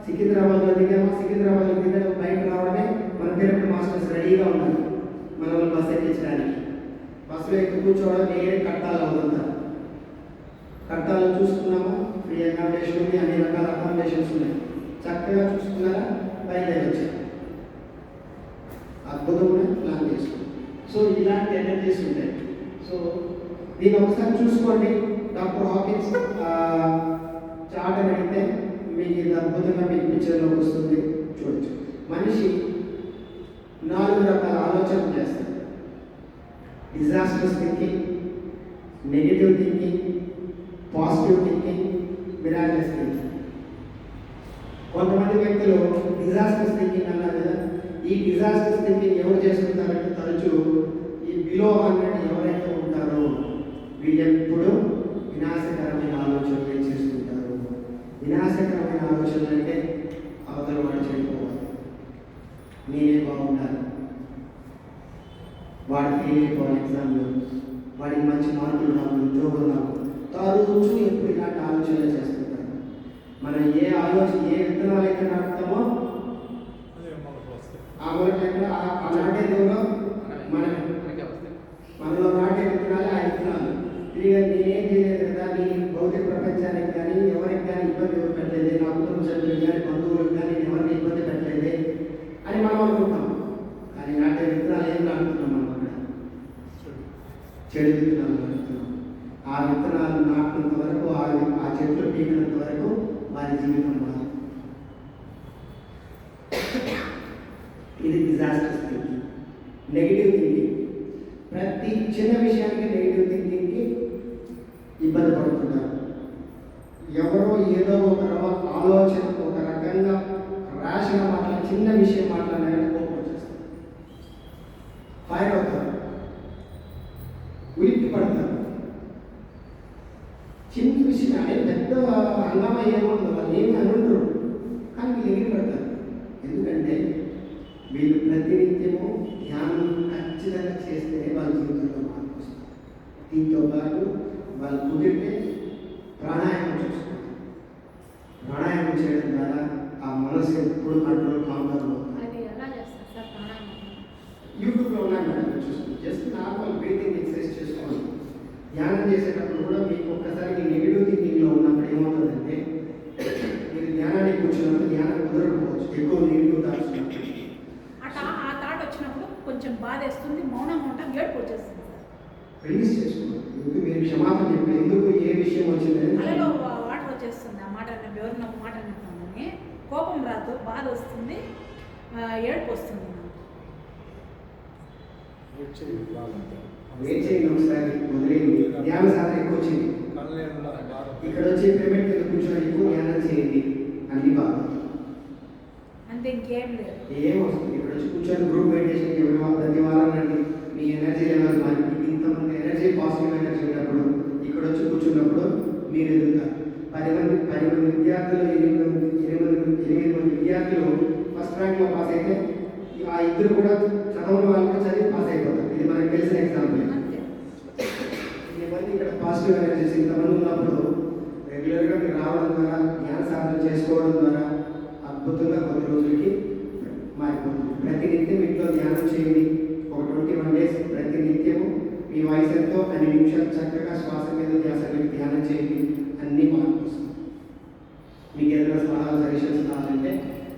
సికింద్రాబాద్లో దిగామా, సికింద్రాబాద్లో దిగడం బయట రావడమే మన పిరమిడ్ మాస్టర్స్ రెడీగా ఉన్నారు మన వాళ్ళు బస్ ఎక్కించడానికి. బస్సులో ఎక్కి కూర్చోవడం నేనే కట్టాలి అవుతుందా. కట్టాలో చూసుకున్నామా, ఫ్రీ అకామిడేషన్ ఉంది, అన్ని రకాల అకామిడేషన్స్ ఉన్నాయి. చక్కగా చూసుకున్నారా, బయలుదేరి వచ్చారు. అద్భుతమైన ప్లాన్ చేసుకున్నాం. సో ఇలాంటి ఎనర్జీస్ ఉంటాయి. సో దీన్ని ఒకసారి చూసుకోండి. డాక్టర్ హాకిన్స్ చార్ట్ అని అడిగితే మీకు ఇది అద్భుతంగా మీకు పిక్చర్లోకి వస్తుంది, చూడొచ్చు. మనిషి 4 రకాల ఆలోచనలు చేస్తారు. Disasters thinking, negative thinking, positive thinking, miraculous thinking. కొంతమంది వ్యక్తులు డిజాస్టర్స్ థింకింగ్ అన్నారు కదా, ఈ డిజాస్టర్స్ థింకింగ్ ఎవరు చేసుకుంటారంటే తరచూ ఈ బిలో 100 ఎవరైతే ఉంటారో వీళ్ళెప్పుడు వినాశకరమైన ఆలోచనలు చేసుకుంటారు. వినాశకరమైన ఆలోచనలు అంటే అవతల వాడు చెడిపోవాలి, నేనే బాగుండాలి, వాడు ఫెయిల్ అయిపోవాలి ఎగ్జామ్లో, వాడికి మంచి మార్కులు రావు, ఉద్యోగం రావు, తరచూ ఎప్పుడు ఇలాంటి ఆలోచనలు చేస్తుంటారు. మనం ఏ విత్తనాలు అయితే నాటుతామో ఆ మొలకలు ఆ నాటే దూరం మనలో నాటే విత్తనాలు, ఆ విత్తనాలు తిరిగి నేనేం చేయలేదు కదా, నీ భౌతిక ప్రపంచానికి కానీ ఎవరికి కానీ ఇబ్బంది ఎవరు పెట్టలేదే, నా కుటుంబ సభ్యులకు కానీ బంధువులకు కానీ ఎవరిని ఇబ్బంది పెట్టలేదే అని మనం అనుకుంటాం. కానీ నాటే విత్తనాలు ఏం నాటుతున్నాం మనం? అక్కడ చెడు విత్తనాలు నాటుతున్నాం. ఆ విత్తనాలు నాటినంత వరకు, ఆ చెట్లు పీకినంత వరకు వారి జీవితం మారు. ఇది డిజాస్టర్స్ థింకింగ్. నెగిటివ్ థింకింగ్, ప్రతి చిన్న విషయానికి నెగిటివ్ థింకింగ్కి ఇబ్బంది పడుతున్నారు. ఎవరో ఏదో ఒక ఆలోచన ఒక రకంగా ర్యాష్గా మాట్లాడి చిన్న విషయం మాట్లాడాలని కోపం వచ్చేస్తారు, ఫైర్ అవుతారు, ఉలిక్కి పడతారు. చిన్న విషయం అనేది పెద్ద హంగామా ఏముండదు, వాళ్ళు ఏమి అనుకుంటారు, కానీ వీళ్ళు ఎగిరి పడతారు. ఎందుకంటే వీళ్ళు ప్రతినిత్యము ధ్యానం ఖచ్చితంగా చేస్తేనే వాళ్ళ జీవితంలో మార్పు వస్తుంది. దీంతో పాటు వాళ్ళు కుదిరితే ప్రాణాయామం చూసుకుంటారు. ప్రాణాయామం చేయడం ద్వారా ఆ మనసు ఎప్పుడు కంట్రోల్ కామ్గా ఉంటుంది. యూట్యూబ్లో ఉన్నాయి మేడం, చూసుకుంటాం. జస్ట్ నార్మల్ బ్రీతింగ్ ఎక్సర్సైజ్ చేసుకోవాలి. ధ్యానం చేసేటప్పుడు కూడా మీకు ఒక్కసారి మీ నెగిటివ్ థింకింగ్లో ఉన్నప్పుడు ఏమవుతుందంటే, మీరు ధ్యానానికి కూర్చున్నప్పుడు ధ్యానం కుదరకపోవచ్చు, ఎక్కువ నెగిటివ్ థాట్స్ ఆ థాట్ వచ్చినప్పుడు కొంచెం బాధ వేస్తుంది, మౌనంగా ఉంటాం, ఏడుపు వచ్చేస్తుంది. రిలీజ్ చేసుకోండి. ఎందుకు మీరు క్షమాపణ చెప్పి ఎందుకు ఏ విషయం వచ్చిందని అలలో వాటర్ వచ్చేస్తుంది. ఆ మాట ఎవరిని ఒక మాట అంటున్నామని కోపం రాదు, బాధ వస్తుంది, ఏడుపు వస్తుంది. వెయిట్ చేయండి ఒకసారి, వదిలేయండి. ధ్యాన సాధన ఎక్కువ వచ్చింది. ఇక్కడ వచ్చి పేమెంట్ కింద కూర్చొని ఎక్కువ ధ్యానం చేయండి, అన్ని బాగా అంతే, ఇంకేం లేదు. ఏం వస్తుంది. ఇక్కడ వచ్చి కూర్చొని గ్రూప్ మెడిటేషన్ ప్రతి వారం రండి. మీ ఎనర్జీ లెవెల్ మరి ఇంతమంది ఎనర్జీ పాజిటివ్ ఎనర్జీ ఉన్నప్పుడు ఇక్కడ వచ్చి కూర్చున్నప్పుడు మీరు ఎదుగుతారు. 10 మంది విద్యార్థులు 8 మంది విద్యార్థులు ఫస్ట్ ర్యాంక్లో పాస్ అయితే ఆ ఇద్దరు కూడా చదవని వాళ్ళు కూడా చదివి పాస్ అయిపోతారు. ఇది మనకు తెలిసిన ఎగ్జాంపుల్. అంతే. ఇవన్నీ ఇక్కడ పాజిటివ్ ఎనర్జీస్ ఇంతమంది ఉన్నప్పుడు రెగ్యులర్గా మీరు రావడం ద్వారా ధ్యాన సాధన చేసుకోవడం ద్వారా అద్భుతంగా కొద్ది రోజులకి మారిపోతుంది. ప్రతినిత్యం ఇంట్లో ధ్యానం చేయండి. ఒక 21 days ప్రతినిత్యము మీ వాయిస్ ఎంతో 2 నిమిషాలు చక్కగా శ్వాస మీద ధ్యాస పెట్టి ధ్యానం చేయండి. అన్నీ మార్పు వస్తుంది. మీకు ఏదైనా సలహాలు సజెషన్స్ కావాలంటే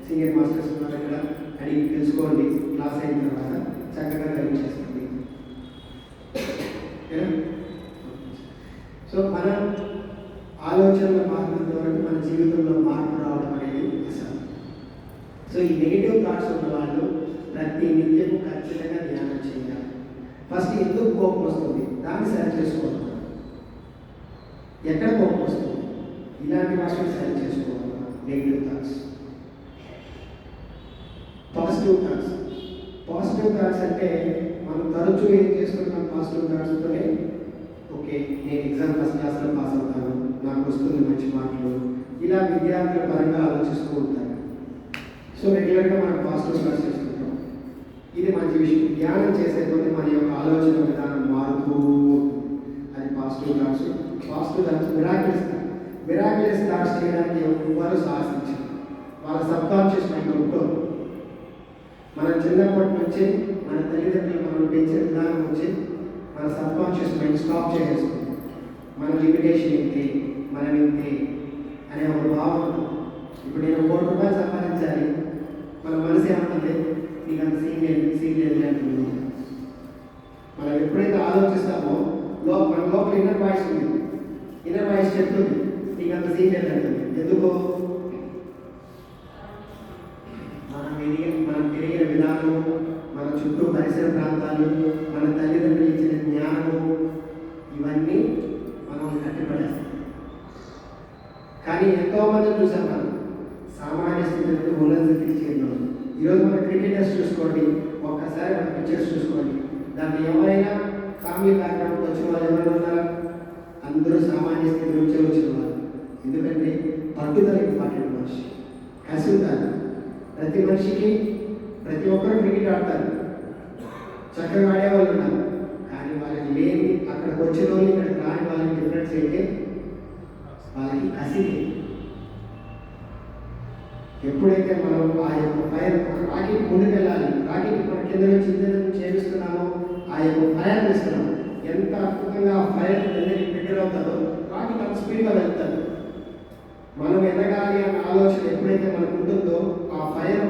సీనియర్ మాస్టర్స్ ఉన్నారు ఇక్కడ, అడిగి తెలుసుకోండి. క్లాస్ అయిన తర్వాత చక్కగా గైడ్ చేస్తుంది. సో మన ఆలోచనల మార్పుల వరకు మన జీవితంలో మార్పు రావడం అనేది అసలు. సో ఈ నెగిటివ్ థాట్స్ ఉన్న వాళ్ళు ప్రతి నిత్యము ఖచ్చితంగా ధ్యానం చేయాలి. ఫస్ట్ ఎందుకు కోపం వస్తుంది దాన్ని సరి చేసుకోవాలి. ఎక్కడ కోపం వస్తుంది ఇలాంటి వాటిని సరి చేసుకోవాలి. Negative thoughts. పాజిటివ్ థాట్స్ అంటే మనం తరచూ ఏం చేస్తున్నాం పాజిటివ్ థాట్స్తోనే, ఓకే నేను ఎగ్జామ్ ఫస్ట్ క్లాస్లో పాస్ అవుతాను, నాకు వస్తుంది మంచి మార్కులు, ఇలా విద్యార్థుల పరంగా ఆలోచిస్తూ ఉంటారు. సో రెగ్యులర్గా మనం పాజిటివ్ థాట్స్ చేసుకుంటాం. ఇది మంచి విషయం. ధ్యానం చేసే కొద్ది మన యొక్క ఆలోచన విధానం మారుతూ అది పాజిటివ్ థాట్స్. మిరాకిలస్ థాట్స్ చేయడానికి ఎవరు సాహసించారు. వాళ్ళ సబ్కాన్షియస్ మైండ్ ఉంటుంది. మన చిన్నప్పటి నుంచి మన తల్లిదండ్రులు మనం పెంచే విధానం నుంచి మన సబ్కాన్షియస్ మైండ్ స్టాప్ చేసేస్తుంది. మన లిమిటేషన్ ఏంటి, మనం ఏంటి అనే ఒక భావన. ఇప్పుడు నేను 1 కోటి రూపాయలు సంపాదించాలి, మన మనసు ఏమంటుంది, నీకు అంత సీన్ లేదు అంటుంది. మనం ఎప్పుడైతే ఆలోచిస్తామో మన లోపల ఇన్నర్ వాయిస్ ఉంది. ఇన్నర్ వాయిస్ చెప్తుంది నీకు అంత సీన్ లేదు అంటుంది. ఎందుకో మనం తిరిగిన విధానము, మన చుట్టూ పరిసర ప్రాంతాలు, మన తల్లిదండ్రులు ఇచ్చిన జ్ఞానము, ఇవన్నీ మనం కట్టిపడేస్తాం. కానీ ఎంతోమంది చూసాం మనం సామాన్య స్థితి నుండి ఉన్నత స్థితికి చేరినాం. ఈరోజు మన క్రికెటర్స్ చూసుకోండి, ఒక్కసారి మన పిక్చర్స్ చూసుకోండి, దాంట్లో ఎవరైనా ఫ్యామిలీ బ్యాక్గ్రౌండ్ వచ్చిన వాళ్ళు ఎవరైనా ఉన్నారా? అందరూ సామాన్య స్థితి నుంచే వచ్చిన వాళ్ళు. ఎందుకంటే పట్టుదల ఇంపార్టెంట్. మనిషి కసి ఉండాలి. ప్రతి మనిషికి ప్రతి ఒక్కరు క్రికెట్ ఆడతారు, చక్కగా ఆడేవాళ్ళు ఉన్నారు. కానీ వాళ్ళకి లేని అక్కడికి వచ్చిన వాళ్ళు ఇక్కడికి రాని వాళ్ళకి డిఫరెన్స్ అయితే వాళ్ళకి కసి లేదు. ఎప్పుడైతే మనం ఆ యొక్క ఫైర్ రాకెట్ ముందుకెళ్ళాలి, రాకెట్ మన కింద నుంచి చేపిస్తున్నామో ఆ యొక్క ఫైర్ ఇస్తున్నాం. ఎంత అద్భుతంగా ఆ ఫైర్ దగ్గర అవుతారో రాకెట్ అంత స్పీడ్గా వెళ్తారు. మనం ఎదగాలి అన్న ఆలోచన ఎప్పుడైతే మనకు ఉంటుందో ఆ ఫైర్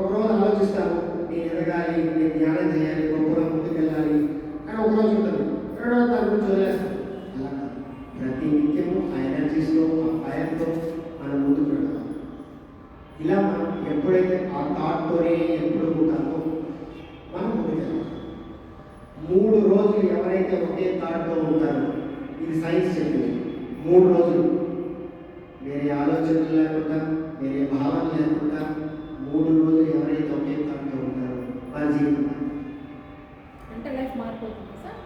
ఒకరోజు ఆలోచిస్తాము, నేను ఎదగాలి, నేను ధ్యానం చేయాలి, గొప్పగా ముందుకెళ్ళాలి అని ఒకరోజు ఉంటుంది. రెండో దాని గురించి వదిలేస్తాం. అలా కాదు, ప్రతి నిత్యము ఆ ఎనర్జీస్లో ఆ ఫైర్తో మనం ముందుకు వెళ్ళాలి. ఇలా మనం ఎప్పుడైతే ఆ థాట్తోనే ఎప్పుడు ఉంటామో మనం ముందుకెళ్ళాలి. 3 రోజులు ఎవరైతే ఒకే థాట్తో ఉంటారో, ఇది సైన్స్ చెప్పింది, 3 రోజులు వేరే ఆలోచనలు లేకుండా వేరే భావన లేకుండా 3 రోజులు ఎవరైతే ఒకే థాట్తో ఉంటారో వాళ్ళ జీవితం అంటే లైఫ్ మారిపోతుంది సార్.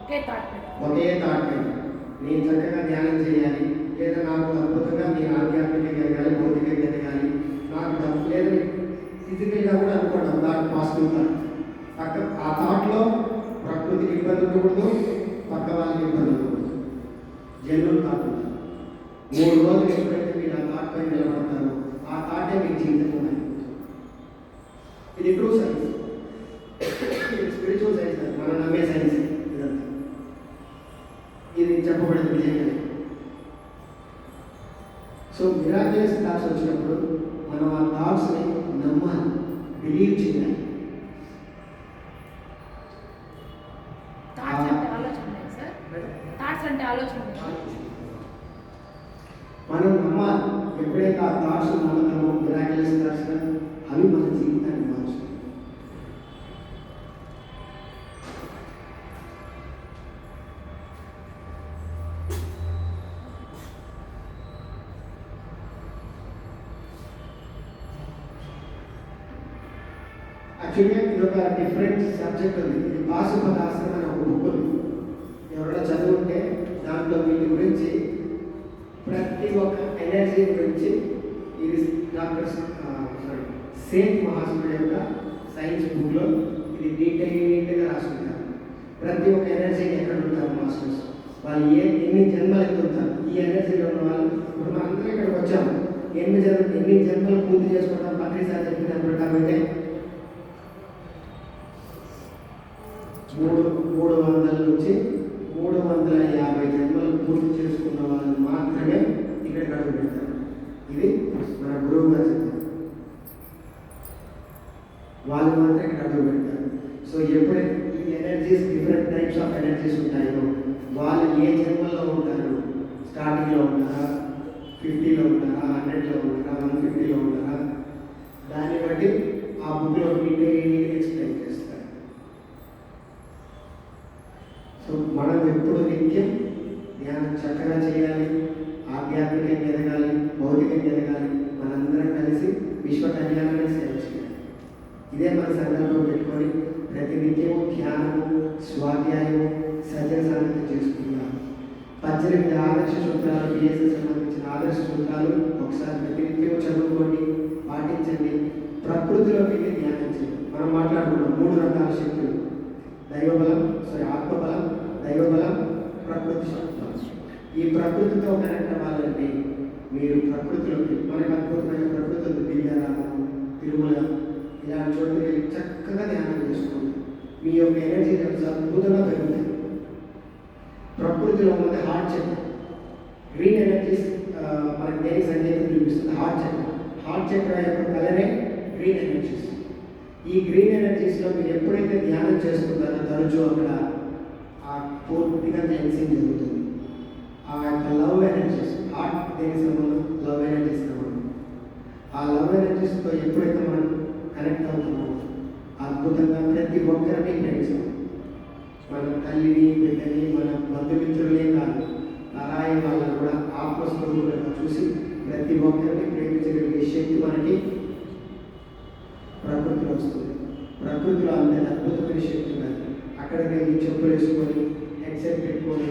ఒకే థాట్ నేను చక్కగా ధ్యానం చేయాలి, లేదా నాకు అద్భుతంగా నేను ఆధ్యాత్మికంగా ఎదగాలి, భౌతికంగా ఎదగాలి, నాకు డబ్బు లేదా ఫిజికల్గా కూడా అనుకోవడం థాట్ పాజిటివ్ థాట్. ఆ థాట్లో ప్రకృతికి ఇబ్బంది ఉండకూడదు, పక్క వాళ్ళకి ఇబ్బంది ఉండకూడదు, జనరల్ థాట్. 3 రోజులు ఎప్పుడైతే మీరు ఆ థాట్ పైన నిలబడతారో ఆ థాటే మీకు జీవితం ఉన్నాయి. ఇది ట్రూ సైన్స్, స్పిరిచువల్ సైన్స్, మనం నమ్మే సైన్స్. ఇదంతా ఇది చెప్పబడింది నిజంగానే. సో మిరాకిలస్ థాట్స్ వచ్చినప్పుడు మనం ఆ థాట్స్ని నమ్మాలి, బిలీవ్ చేయాలి. థాట్స్ అంటే ఆలోచన. మనం నమ్మాలి. ఎప్పుడైతే ఆ థాట్స్ నమ్ముతామో మిరాకిలస్ థాట్స్ అవి మన జీవితాన్ని మార్చుతాయి. యాక్చువల్గా ఇది ఒక డిఫరెంట్ సబ్జెక్ట్ ఉంది. ఇది పాశుపతాస్త్రం అనే ఒక బుక్ ఉంది. ఎవరైనా చదువుంటే దాంట్లో వీటి గురించి ప్రతి ఒక్క ఎనర్జీ గురించి ఇది డాక్టర్ సేత్ మహాసుడు యొక్క సైన్స్ బుక్లో ఇది డీటెయిల్డ్గా రాసుకుంటారు. ప్రతి ఒక్క ఎనర్జీకి ఎక్కడ ఉంటారు మాస్టర్స్, వాళ్ళు ఎన్ని జన్మలు ఎత్తుంటారు, ఈ ఎనర్జీలో ఉన్న వాళ్ళు. ఇప్పుడు మనందరం ఇక్కడికి వచ్చాము, ఎన్ని జన్మలు పూర్తి చేసుకుంటాం. పత్రిసారి చెప్పిన ప్రకారం అయితే 300 నుంచి 350 జన్మలు పూర్తి చేసుకున్న వాళ్ళని మాత్రమే ఇక్కడ అడుగు పెడతారు. ఇది మన గురువు గారు చెప్పారు. వాళ్ళు మాత్రం ఇక్కడ అడుగు పెడతారు. సో ఎప్పుడైతే ఈ energies different types of energies ఉంటాయో వాళ్ళు ఏ జన్మల్లో ఉంటారు, స్టార్టింగ్లో ఉంటారా, 50లో ఉంటారా, 100లో ఉంటారా, 150లో ఉంటారా, దాన్ని బట్టి ఆ బుక్లో డీటెయిల్ ఎక్స్ప్లెయిన్ చేస్తారు. సో మనం ఎప్పుడు నిత్యం ధ్యానం చక్కగా చేయాలి, ఆధ్యాత్మికంగా ఎదగాలి, భౌతికంగా ఎదగాలి. మనందరం కలిసి విశ్వ కళ్యాణాన్ని సేవ చేయాలి. ఇదే మన సంకల్పం పెట్టుకొని ప్రతినిత్యము ధ్యానము, స్వాధ్యాయము, సజ్జన సాధన చేసుకుంటున్నాం. 18 ఆదర్శ సూత్రాలు, బిఎస్ఎస్ సంబంధించిన ఆదర్శ సూత్రాలు ఒకసారి ప్రతినిత్యం చదువుకోండి, పాటించండి. ప్రకృతిలోకి వెళ్ళి ధ్యానం చేయండి. మనం మాట్లాడుకున్నాం 3 రకాల శక్తులు: ఆత్మబలం, దైవబలం, ప్రకృతి శక్తి. ఈ ప్రకృతితో కనెక్ట్ అవ్వాలంటే మీరు ప్రకృతిలోకి, మనకు అద్భుతమైన ప్రకృతి ఉంది. దివ్యారామం, తిరుమల ఇలాంటి చోట్ల వెళ్ళి చక్కగా ధ్యానం చేసుకోండి. మీ యొక్క ఎనర్జీ లెవెల్స్ అద్భుతంగా పెరుగుతాయి. ప్రకృతిలో ఉన్నది హార్ట్ చక్ర. గ్రీన్ ఎనర్జీస్ మనకి దేని సంకేతం చూపిస్తుంది? హార్ట్ చక్ర. హార్ట్ చక్ర యొక్క కలరే గ్రీన్ ఎనర్జీస్. ఈ గ్రీన్ ఎనర్జీస్లో మీరు ఎప్పుడైతే ధ్యానం చేసుకుంటారో తరచూ అక్కడ ఆ పూర్తిగా క్లెన్సింగ్ జరుగుతుంది. ఆ యొక్క లవ్ ఎనర్జీస్, హార్ట్ దేనికి సంబంధం? లవ్ ఎనర్జీస్ సంబంధం. ఆ లవ్ ఎనర్జీస్తో ఎప్పుడైతే మనం కనెక్ట్ అవుతున్నామో అద్భుతంగా ప్రతి ఒక్కరిని ప్రేమిస్తాం. మన తల్లిని, బిడ్డని, మన బంధుమిత్రులే కాదు, పరాయి వాళ్ళని కూడా ఆత్మస్వరూపులుగా చూసి ప్రతి ఒక్కరిని ప్రేమించగలిగే శక్తి మనకి ప్రకృతిలో వస్తుంది. ప్రకృతిలో అంత అద్భుతమైన శక్తి ఉన్నది. అక్కడికి వెళ్ళి చెప్పులు వేసుకొని, హెడ్సెట్ పెట్టుకొని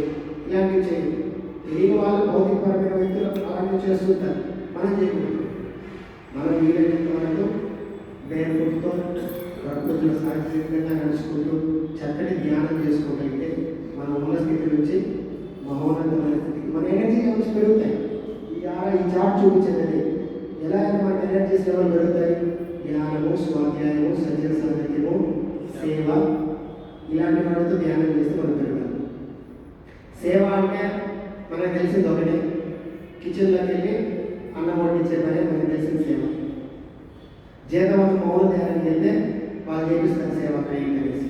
ఇలాంటివి చేయండి. తెలియని వాళ్ళు భౌతికపరమైన వ్యక్తులు అలాంటివి చేస్తుంటారు. మనం చేయకూడదు. మనం వీలైనంత వరకు వేరే ఫుడ్తో ప్రకృతిలో సాంకేతికంగా నడుచుకుంటూ చక్కటి ధ్యానం చేసుకోగలిగితే మనం ఉన్న స్థితి నుంచి మహోన్నతమైన స్థితికి మన ఎనర్జీ లెవెల్స్ పెరుగుతాయి. ఈ చార్ట్ చూపించేది ఎలా అయితే మన ఎనర్జీస్ లెవెల్ పెరుగుతాయి. ధ్యానము, స్వాధ్యాయము, సజ్జన సాంగత్యము, సేవ ఇలాంటి వాటితో ధ్యానం చేస్తే మనం పెరగాలి. సేవ అంటే మనకు తెలిసింది ఒకటే, కిచెన్లోకి వెళ్ళి అన్నం వండించే పని మనకు తెలిసిన సేవ. జీతవంతం మౌన ధ్యానానికి వెళ్తే వాళ్ళు చేపిస్తారు సేవ అంటే ఏంటనేసి.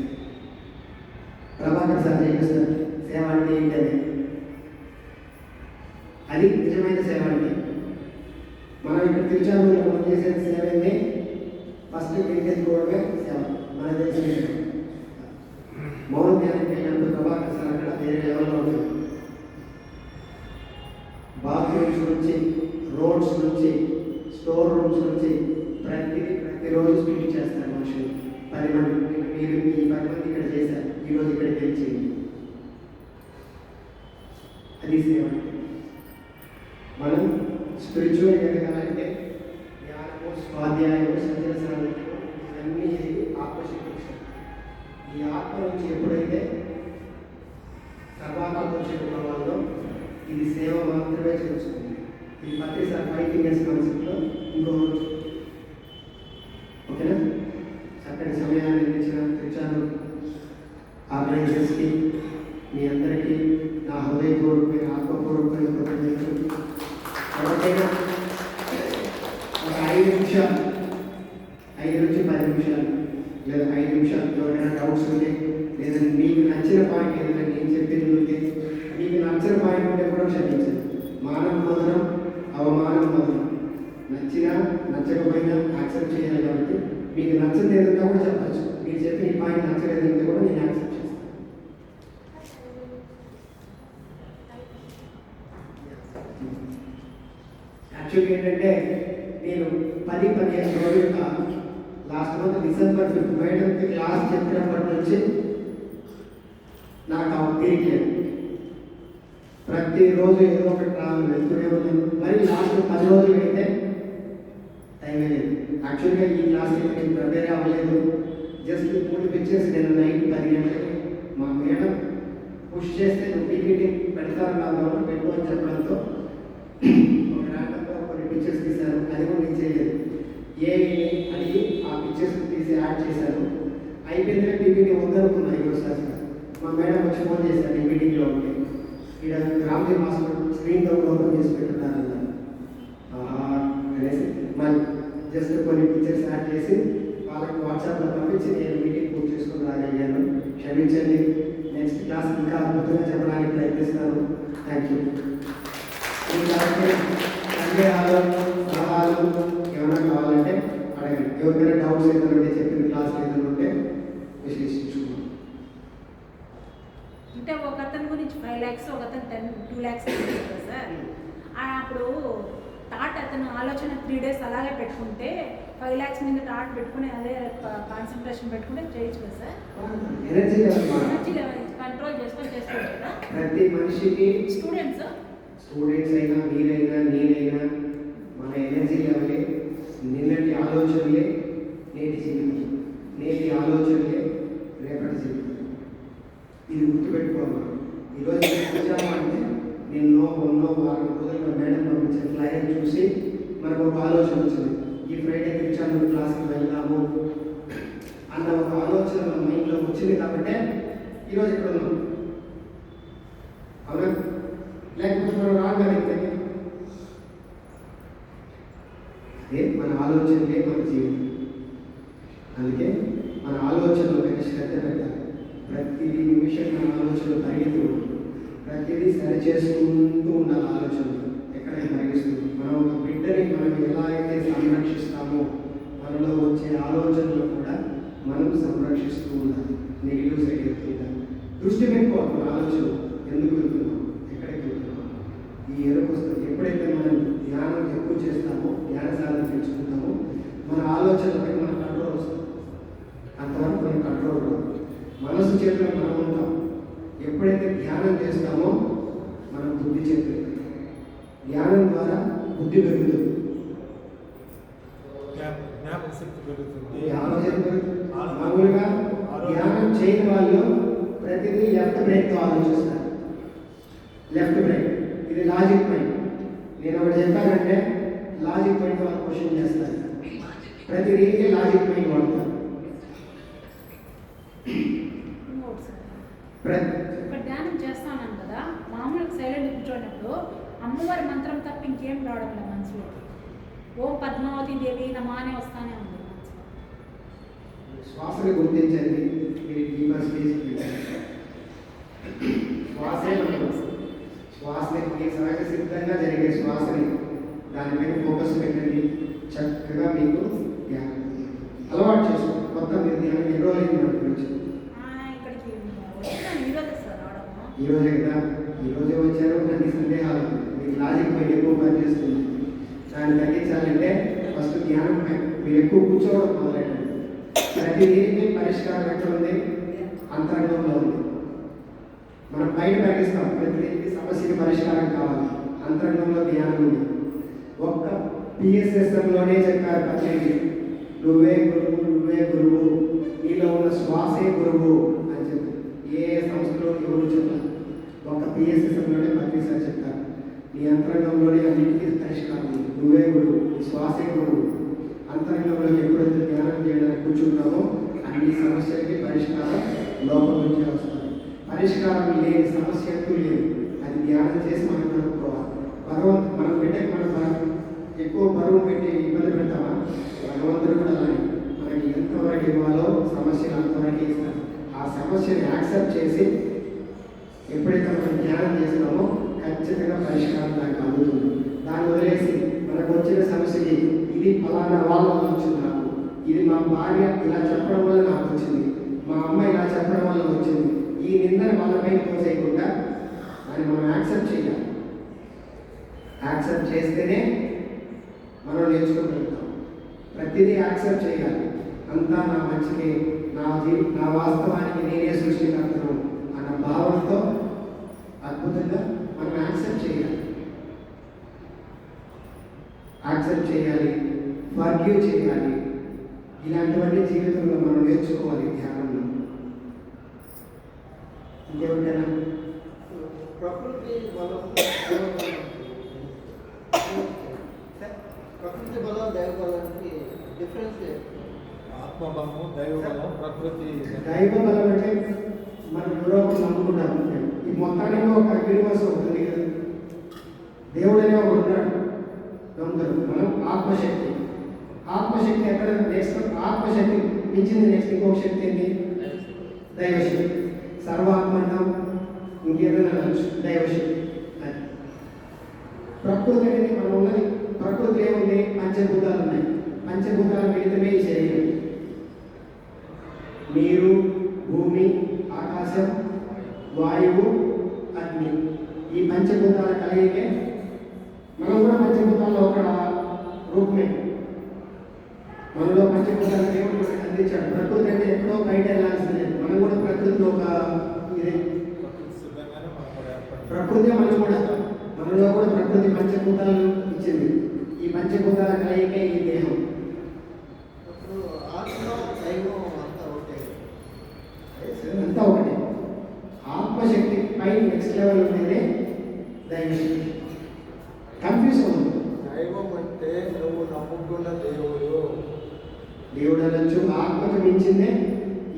ప్రభాకర్ సార్ చేపిస్తారు సేవ అంటే ఏంటనే. అది నిజమైన సేవ అంటే. మనం ఇక్కడ తిరుచానూరులో మనం చేసే సేవ ఏంటి? ఫస్ట్ వెంకటేశ్వరమే సేవ మనకు తెలిసిన సేవ. మౌన ధ్యానానికి వెళ్ళినప్పుడు ప్రభాకర్ సార్ అక్కడ వేరే లెవెల్లో ఉంటుంది. బాత్రూమ్స్ నుంచి, రోడ్స్ నుంచి, స్టోర్ రూమ్స్ నుంచి ప్రతిరోజు స్పీడ్ చేస్తారు మనుషులు. 10 మంది మీరు ఈ 10 మంది ఇక్కడ చేశారు, ఈరోజు ఇక్కడికి వెళ్ళి చేయండి. అది సేవ. మనం స్పిరిచువల్ ఎదగాలంటే ధ్యానము, స్వాధ్యాయము, సజ్జన సాంగత్యము ఇవన్నీ ఆత్మశక్తి. ఈ ఆత్మ నుంచి ఎప్పుడైతే సర్వాత్మతో చెప్పుకున్న వాళ్ళు ఇది సేవ మాత్రమే చేసుకుంది. ఇది ప్రతిసారి 5 fingers కాన్సెప్ట్లో ఇంకో ఓకేనా. చక్కటి సమయాన్ని ఇచ్చిన తిరుచానూరు ఆర్గనైజర్స్కి, మీ అందరికీ నా హృదయపూర్వకమైన ఆత్మపూర్వకమైన కృతజ్ఞతలు. ఎవరికైనా ఒక 5 నిమిషాలు, 5 నుంచి 10 నిమిషాలు లేదా 5 నిమిషాలు ఎవరైనా డౌట్స్ ఉంటే లేదా మీకు నచ్చిన పాయింట్ ఏదైనా నేను చెప్పింది ఉంటే కూడా క్షమించండి. మానవ మధురం, అవమానం మధురం. నచ్చినా నచ్చకపోయినా యాక్సెప్ట్ చేయాలి. కాబట్టి మీకు నచ్చదు ఏదన్నా కూడా చెప్పచ్చు. మీరు చెప్పిన ఈ పాయింట్ నచ్చలేదంటే కూడా నేను యాక్సెప్ట్ చేస్తాను. యాక్చువల్గా ఏంటంటే నేను 10-15 రోజులుగా లాస్ట్ మంత్ డిసెంబర్ 5 మేడంకి క్లాస్ చెప్పినప్పటి నుంచి నాకు ఆ తీయట్లేదు. ప్రతిరోజు ఏదో ఒక ట్రావెల్ వెళ్తూనే ఉన్నాను. మరి లాస్ట్ 10 రోజులు అయితే టైమే లేదు. యాక్చువల్గా ఈ క్లాస్కి నేను ప్రిపేర్ అవ్వలేదు. జస్ట్ 3 పిక్చర్స్ నేను నైట్ 10 గంటలకి మా మేడం పుష్ చేస్తే నువ్వు పీపీటీ పెడతారు నా ద్వారా పెట్టు అని చెప్పడంతో ఒక ర్యాండమ్గా కొన్ని పిక్చర్స్ తీశారు. అది కూడా నేను చేయలేదు. ఏఐని అడిగి ఆ పిక్చర్స్ తీసి యాడ్ చేశారు. అయిపోయిందే పీపీటీ వద్దనుకున్నా ఈరోజు సార్. మా మేడం వచ్చి ఫోన్ చేశారు ఈ మీటింగ్లో ఉంటే ఇక్కడ రామ్జీ మాస్టర్ స్క్రీన్తో ఓపెన్ చేసి పెట్టున్నారన్నారు అనేసి మళ్ళీ జస్ట్ కొన్ని పిక్చర్స్ యాడ్ చేసి వాళ్ళకి వాట్సాప్లో పంపించి నేను మీటింగ్ పూర్తి చేసుకుని రాగలిగాను. క్షమించండి. నెక్స్ట్ క్లాస్ ఇంకా అద్భుతంగా చెప్పడానికి ప్రయత్నిస్తాను. Thank you. సందేహాలు సలహాలు ఏమైనా కావాలంటే అడగండి. ఎవరికైనా డౌట్స్ ఏదైనా ఉంటే చెప్పిన క్లాస్ ఏదైనా ఉంటే విశ్లేషించుకున్నాం. అంటే ఒక అతని గురించి 5 lakhs, ఒక అతను 2 lakhs కదా సార్. అప్పుడు థాట్ అతను ఆలోచన 3 days అలాగే పెట్టుకుంటే 5 lakhs మీద థాట్ పెట్టుకుని అదే కాన్సన్ట్రేషన్ పెట్టుకుంటే చేయొచ్చు కదా సార్. ఎనర్జీ కంట్రోల్ చేసుకొని చేసుకోవచ్చు కదా. ప్రతి మనిషికి స్టూడెంట్స్ అయినా మీరైనా నేనైనా మన ఎనర్జీ లెవెలే నిన్నటి ఆలోచనలే నేటి జీవితం, నేటి ఆలోచనలే రేపటి జీవితం. ఇది గుర్తుపెట్టుకోవాలి. ఈరోజు వచ్చాము అంటే నిన్నో మొన్నో వారం రోజులుగా మేడం పంపించే ఫ్లైర్ చూసి మనకు ఒక ఆలోచన వచ్చింది. ఈ ఫ్రైడే క్రిస్టియన్ క్లాస్కి వెళ్దాము అన్న ఒక ఆలోచన మన మైండ్లో వచ్చింది కాబట్టి ఈరోజు ఇక్కడ ఉన్నాం. అవునా? లేకపోతే మనం రాగలిగితే అదే మన ఆలోచనలే మన జీవితం. అందుకే మన ఆలోచనల పైన శ్రద్ధ పెట్టాలి. ప్రతిదీ నిమిషం మన ఆలోచనలు పరిగెత్తు, ప్రతిదీ సరి చేసుకుంటూ ఉండాలి. ఆలోచనలు ఎక్కడైనా పరిగిస్తుంది. మనం ఒక బిడ్డని మనం ఎలా అయితే సంరక్షిస్తామో మనలో వచ్చే ఆలోచనలు కూడా మనం సంరక్షిస్తూ ఉండాలి. నెగిటివ్ సైడ్ వెళ్తుందా దృష్టి పెట్టుకోవాలి. మన ఆలోచన ఎందుకు వెళ్తున్నాం, ఎక్కడికి వెళ్తున్నాం, ఈ ఎరుకు వస్తుంది. ఎప్పుడైతే మనం ధ్యానం ఎక్కువ చేస్తామో, ధ్యాన సాధన పెంచుకుంటామో మన ఆలోచనలపై మన కంట్రోల్ వస్తుంది. అంతవరకు మనం కంట్రోల్ రాదు. మనసు చేతిలో మనం ఉంటాం. ఎప్పుడైతే ధ్యానం చేస్తామో మనం బుద్ధి చేతులు, ధ్యానం ద్వారా బుద్ధి పెరుగుతుంది, జ్ఞాపకశక్తి పెరుగుతుంది, ఆలోచన పెరుగుతుంది. మామూలుగా ధ్యానం చేయని వాళ్ళు ప్రతిదీ లెఫ్ట్ బ్రెయిన్తో ఆలోచిస్తారు. లెఫ్ట్ బ్రెయిన్ ఇది లాజిక్ మైండ్. నేను ఒకటి చెప్పానంటే లాజిక్ మైండ్ వాళ్ళు క్వశ్చన్ చేస్తారు. ప్రతిదీ లాజిక్ మైండ్ వాడతారు. ఇక్కడ ధ్యానం చేస్తాను కదా, మామూలుగా సైలెంట్ కూర్చోనప్పుడు అమ్మవారి మంత్రం తప్ప ఇంకేం రావడం లేదు మనసులో. ఓం పద్మావతి దేవి నమానే వస్తానే ఉంది మనసులో. శ్వాసని గుర్తించండి. మీరు డీపర్ స్పేస్ శ్వాసని సహజ సిద్ధంగా జరిగే శ్వాసని దానిపైన ఫోకస్ పెట్టండి. చక్కగా మీకు ధ్యానం అలవాటు చేసుకోండి. కొత్త మీరు ధ్యానం ఎన్ని రోజులు ఇక్కడికి ఈరోజే కదా, ఈరోజే వచ్చారు. అన్ని సందేహాలు మీకు లాజిక్ పై ఎక్కువ పనిచేస్తుంది. దాన్ని తగ్గించాలంటే ఫస్ట్ ధ్యానం పై మీరు ఎక్కువ కూర్చోవడం మొదలెట్టండి. ప్రతి దీనికి పరిష్కారం ఎక్కడ ఉంది? అంతరంగంలో ఉంది. మనం బయట తగ్గిస్తాం. ప్రతి దీనికి సమస్యకి పరిష్కారం కావాలి. అంతరంగంలో ధ్యానం ఉంది. ఒక్క పిఎస్ఎస్ఎంలోనే చెప్పారు పత్రిక, నువ్వే గురువు, నువ్వే గురువు, నీలో ఉన్న శ్వాసే గురువు అని చెప్పి. ఏ సంస్థలో ఎవరు చెప్పారు? ఒక పిఎస్ఎస్ఎంలోనే పత్రిక చెప్తారు. నీ అంతరంగంలోనే అన్నింటికీ పరిష్కారం ఉంది. నువ్వే గురువు, నీ శ్వాసే గురువు. అంతరంగంలో ఎప్పుడైతే ధ్యానం చేయడానికి కూర్చుంటామో అన్ని సమస్యలకి పరిష్కారం లోపల నుంచి వస్తుంది. పరిష్కారం లేని సమస్య లేదు. అది ధ్యానం చేసి మనం కనుక్కోవాలి. భగవంతుడు మనం బిడ్డకి మనం ఎక్కువ బరువు పెట్టి ఇబ్బంది పెడతామా? భగవంతుడు కూడా అలానే మనకి ఎంతవరకు ఇవ్వాలో సమస్యలు అంతవరకు ఇస్తారు. ఆ సమస్యని యాక్సెప్ట్ చేసి ఎప్పుడైతే మనం ధ్యానం చేస్తామో ఖచ్చితంగా పరిష్కారం నాకు అందుతుంది. దాన్ని వదిలేసి మనకు వచ్చిన సమస్యకి ఇది ఫలానా వాళ్ళ వల్ల వచ్చింది నాకు, ఇది మా భార్య ఇలా చెప్పడం వల్ల నాకు వచ్చింది, మా అమ్మ ఇలా చెప్పడం వల్ల వచ్చింది, ఈ నిందను వాళ్ళపై పోసేయకుండా దాన్ని మనం యాక్సెప్ట్ చేయాలి. యాక్సెప్ట్ చేస్తేనే మనం నేర్చుకోగలుగుతాం. ప్రతిదీ యాక్సెప్ట్ చేయాలి. అంతా నా మంచికి, నా వాస్తవానికి నేనే సృష్టికర్తను అన్న భావంతో అద్భుతంగా మనం యాక్సెప్ట్ చేయాలి. యాక్సెప్ట్ చేయాలి, ఫర్గివ్ చేయాలి. ఇలాంటివన్నీ జీవితంలో మనం నేర్చుకోవాలి ధ్యానంలో. ఇంకేమిటైనా ప్రకృతి బలం ప్రకృతి బలం దైవ బలానికి డిఫరెన్స్ ఆత్మబలము, దైవబలం, ప్రకృతి. దైవ బలం అంటే మనం ఎవరో ఒకరు నమ్ముకుంటాం. ఈ మొత్తానికి ఒక యూనివర్స్ ఉంటుంది కదా, దేవుడు అనే ఒకడు ఉన్నాడు, నమ్ముతారు. మనం ఆత్మశక్తి. ఆత్మశక్తి ఎక్కడ నెక్స్ట్ ఆత్మశక్తి మించింది నెక్స్ట్ ఇంకొక శక్తి ఏంటి? దైవశక్తి. సర్వాత్మండం ఇంకేదైనా అనొచ్చు దైవశక్తి. అది ప్రకృతి అనేది మనం ఉన్నది. ప్రకృతి ఏముంది? పంచభూతాలు ఉన్నాయి. పంచభూతాల మిళితమే ఈ శరీరం. నీరు, భూమి, ఆకాశం, వాయువు, అగ్ని, ఈ పంచభూతాల కలయికే. మనం కూడా పంచభూతాల్లో ఒక రూపమే. మనలో పంచభూతాల దేవుడు మనకు అందించాడు. ప్రకృతి అంటే ఎక్కడో బయట వెళ్ళాల్సిందే. మనం కూడా ప్రకృతిలో ఒక ఇదే. సిద్ధంగానే మనం కూడా ఏర్పడింది. ప్రకృతి మనం కూడా, మనలో కూడా ప్రకృతి పంచభూతాలు ఇచ్చింది. ఈ పంచభూతాల కలయికే ఈ దేహం. ఇప్పుడు ఆత్మ దైవం అంతా ఒకటే. అంతా ఒకటే. ఆత్మశక్తి పై నెక్స్ట్ లెవెల్ ఉండేదే దైవశక్తి. కన్ఫ్యూజ్ అవుతుంది. దైవం అంటే నువ్వు నమ్ముకున్న దేవుడు. దేవుడు అనొచ్చు. ఆత్మకు మించిందే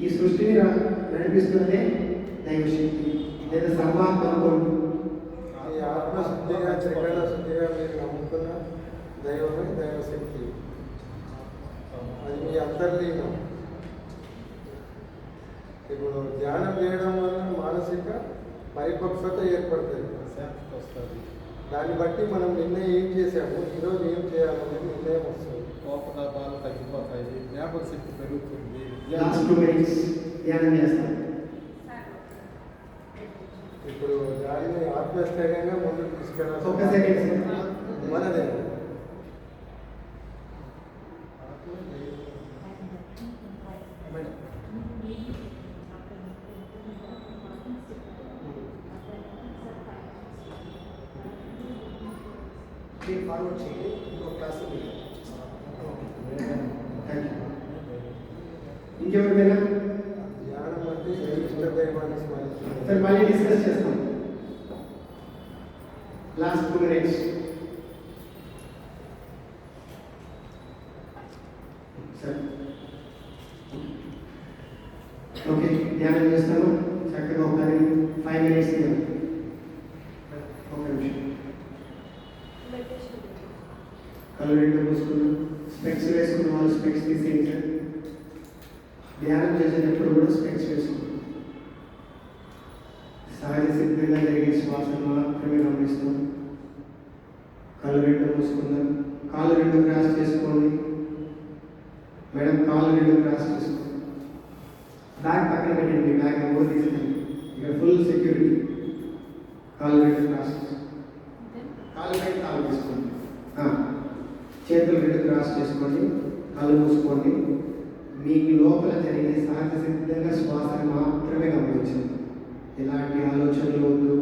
ఈ సృష్టిని నడిపిస్తున్నదే దైవశక్తి లేదా సర్వాత్మ అనుకోండి. ఈ ఆత్మశుద్ధిగా త్రికరణ శుద్ధిగా మీరు నమ్ముకున్న దైవమే దైవశక్తి. అది మీ అంతర్లీనం. ఇప్పుడు ధ్యానం చేయడం వల్ల మానసిక పరిపక్వత ఏర్పడుతుంది. శాంతి వస్తుంది. దాన్ని బట్టి మనం నిన్న ఏం చేసాము, ఈరోజు ఏం చేయాలనేది నిర్ణయం వస్తుంది. కోపతాపాలు తగ్గిపోతాయి, జ్ఞాపక శక్తి పెరుగుతుంది. లాస్ట్ 2 minutes ధ్యానం చేస్తాం. ఇప్పుడు దాన్ని ఆత్మస్థైర్యంగా ముందుకు తీసుకెళ్ళాలి. ఒక సెకండ్ మనదే ఫార్వర్డ్ చేయండి. ఇంకో క్లాస్ ఇంకెవరికైనా ధ్యానం అంటే ఇష్ట దైవాన్ని స్మరించడం. సరే మళ్ళీ డిస్కస్ చేస్తాం. Last 2 minutes. సరే ఓకే, ధ్యానం చేస్తాను చక్కగా. ఒక 5 minutes ధ్యానం. ఒక నిమిషం కళ్ళు రెండు మూసుకున్నాం. స్పెక్స్ వేసుకున్న వాళ్ళు స్పెక్స్ తీసేయండి. ధ్యానం చేసేటప్పుడు కూడా స్పెక్స్ వేసుకున్నాం. సహజ సిద్ధంగా జరిగే శ్వాసను మాత్రమే గమనిస్తాం. కళ్ళు రెండు మూసుకుందాం. కాళ్ళు రెండు క్రాస్ చేసుకోండి. మేడం కాళ్ళు రెండు క్రాస్ చేసుకోండి. బ్యాగ్ పక్కన పెట్టండి. బ్యాగ్ ఎవరు తీసుకెళ్ళండి. ఇక్కడ ఫుల్ సెక్యూరిటీ. కాళ్ళు రెండు క్రాస్ చేసుకోండి. కాళ్ళు పైన కాళ్ళు తీసుకోండి. చేతులు రెండు క్రాస్ చేసుకోండి. కళ్ళు మూసుకోండి. మీకు లోపల జరిగే సహజ సిద్ధంగా శ్వాసను మాత్రమే గమనించండి. ఎలాంటి ఆలోచనలు వద్దు,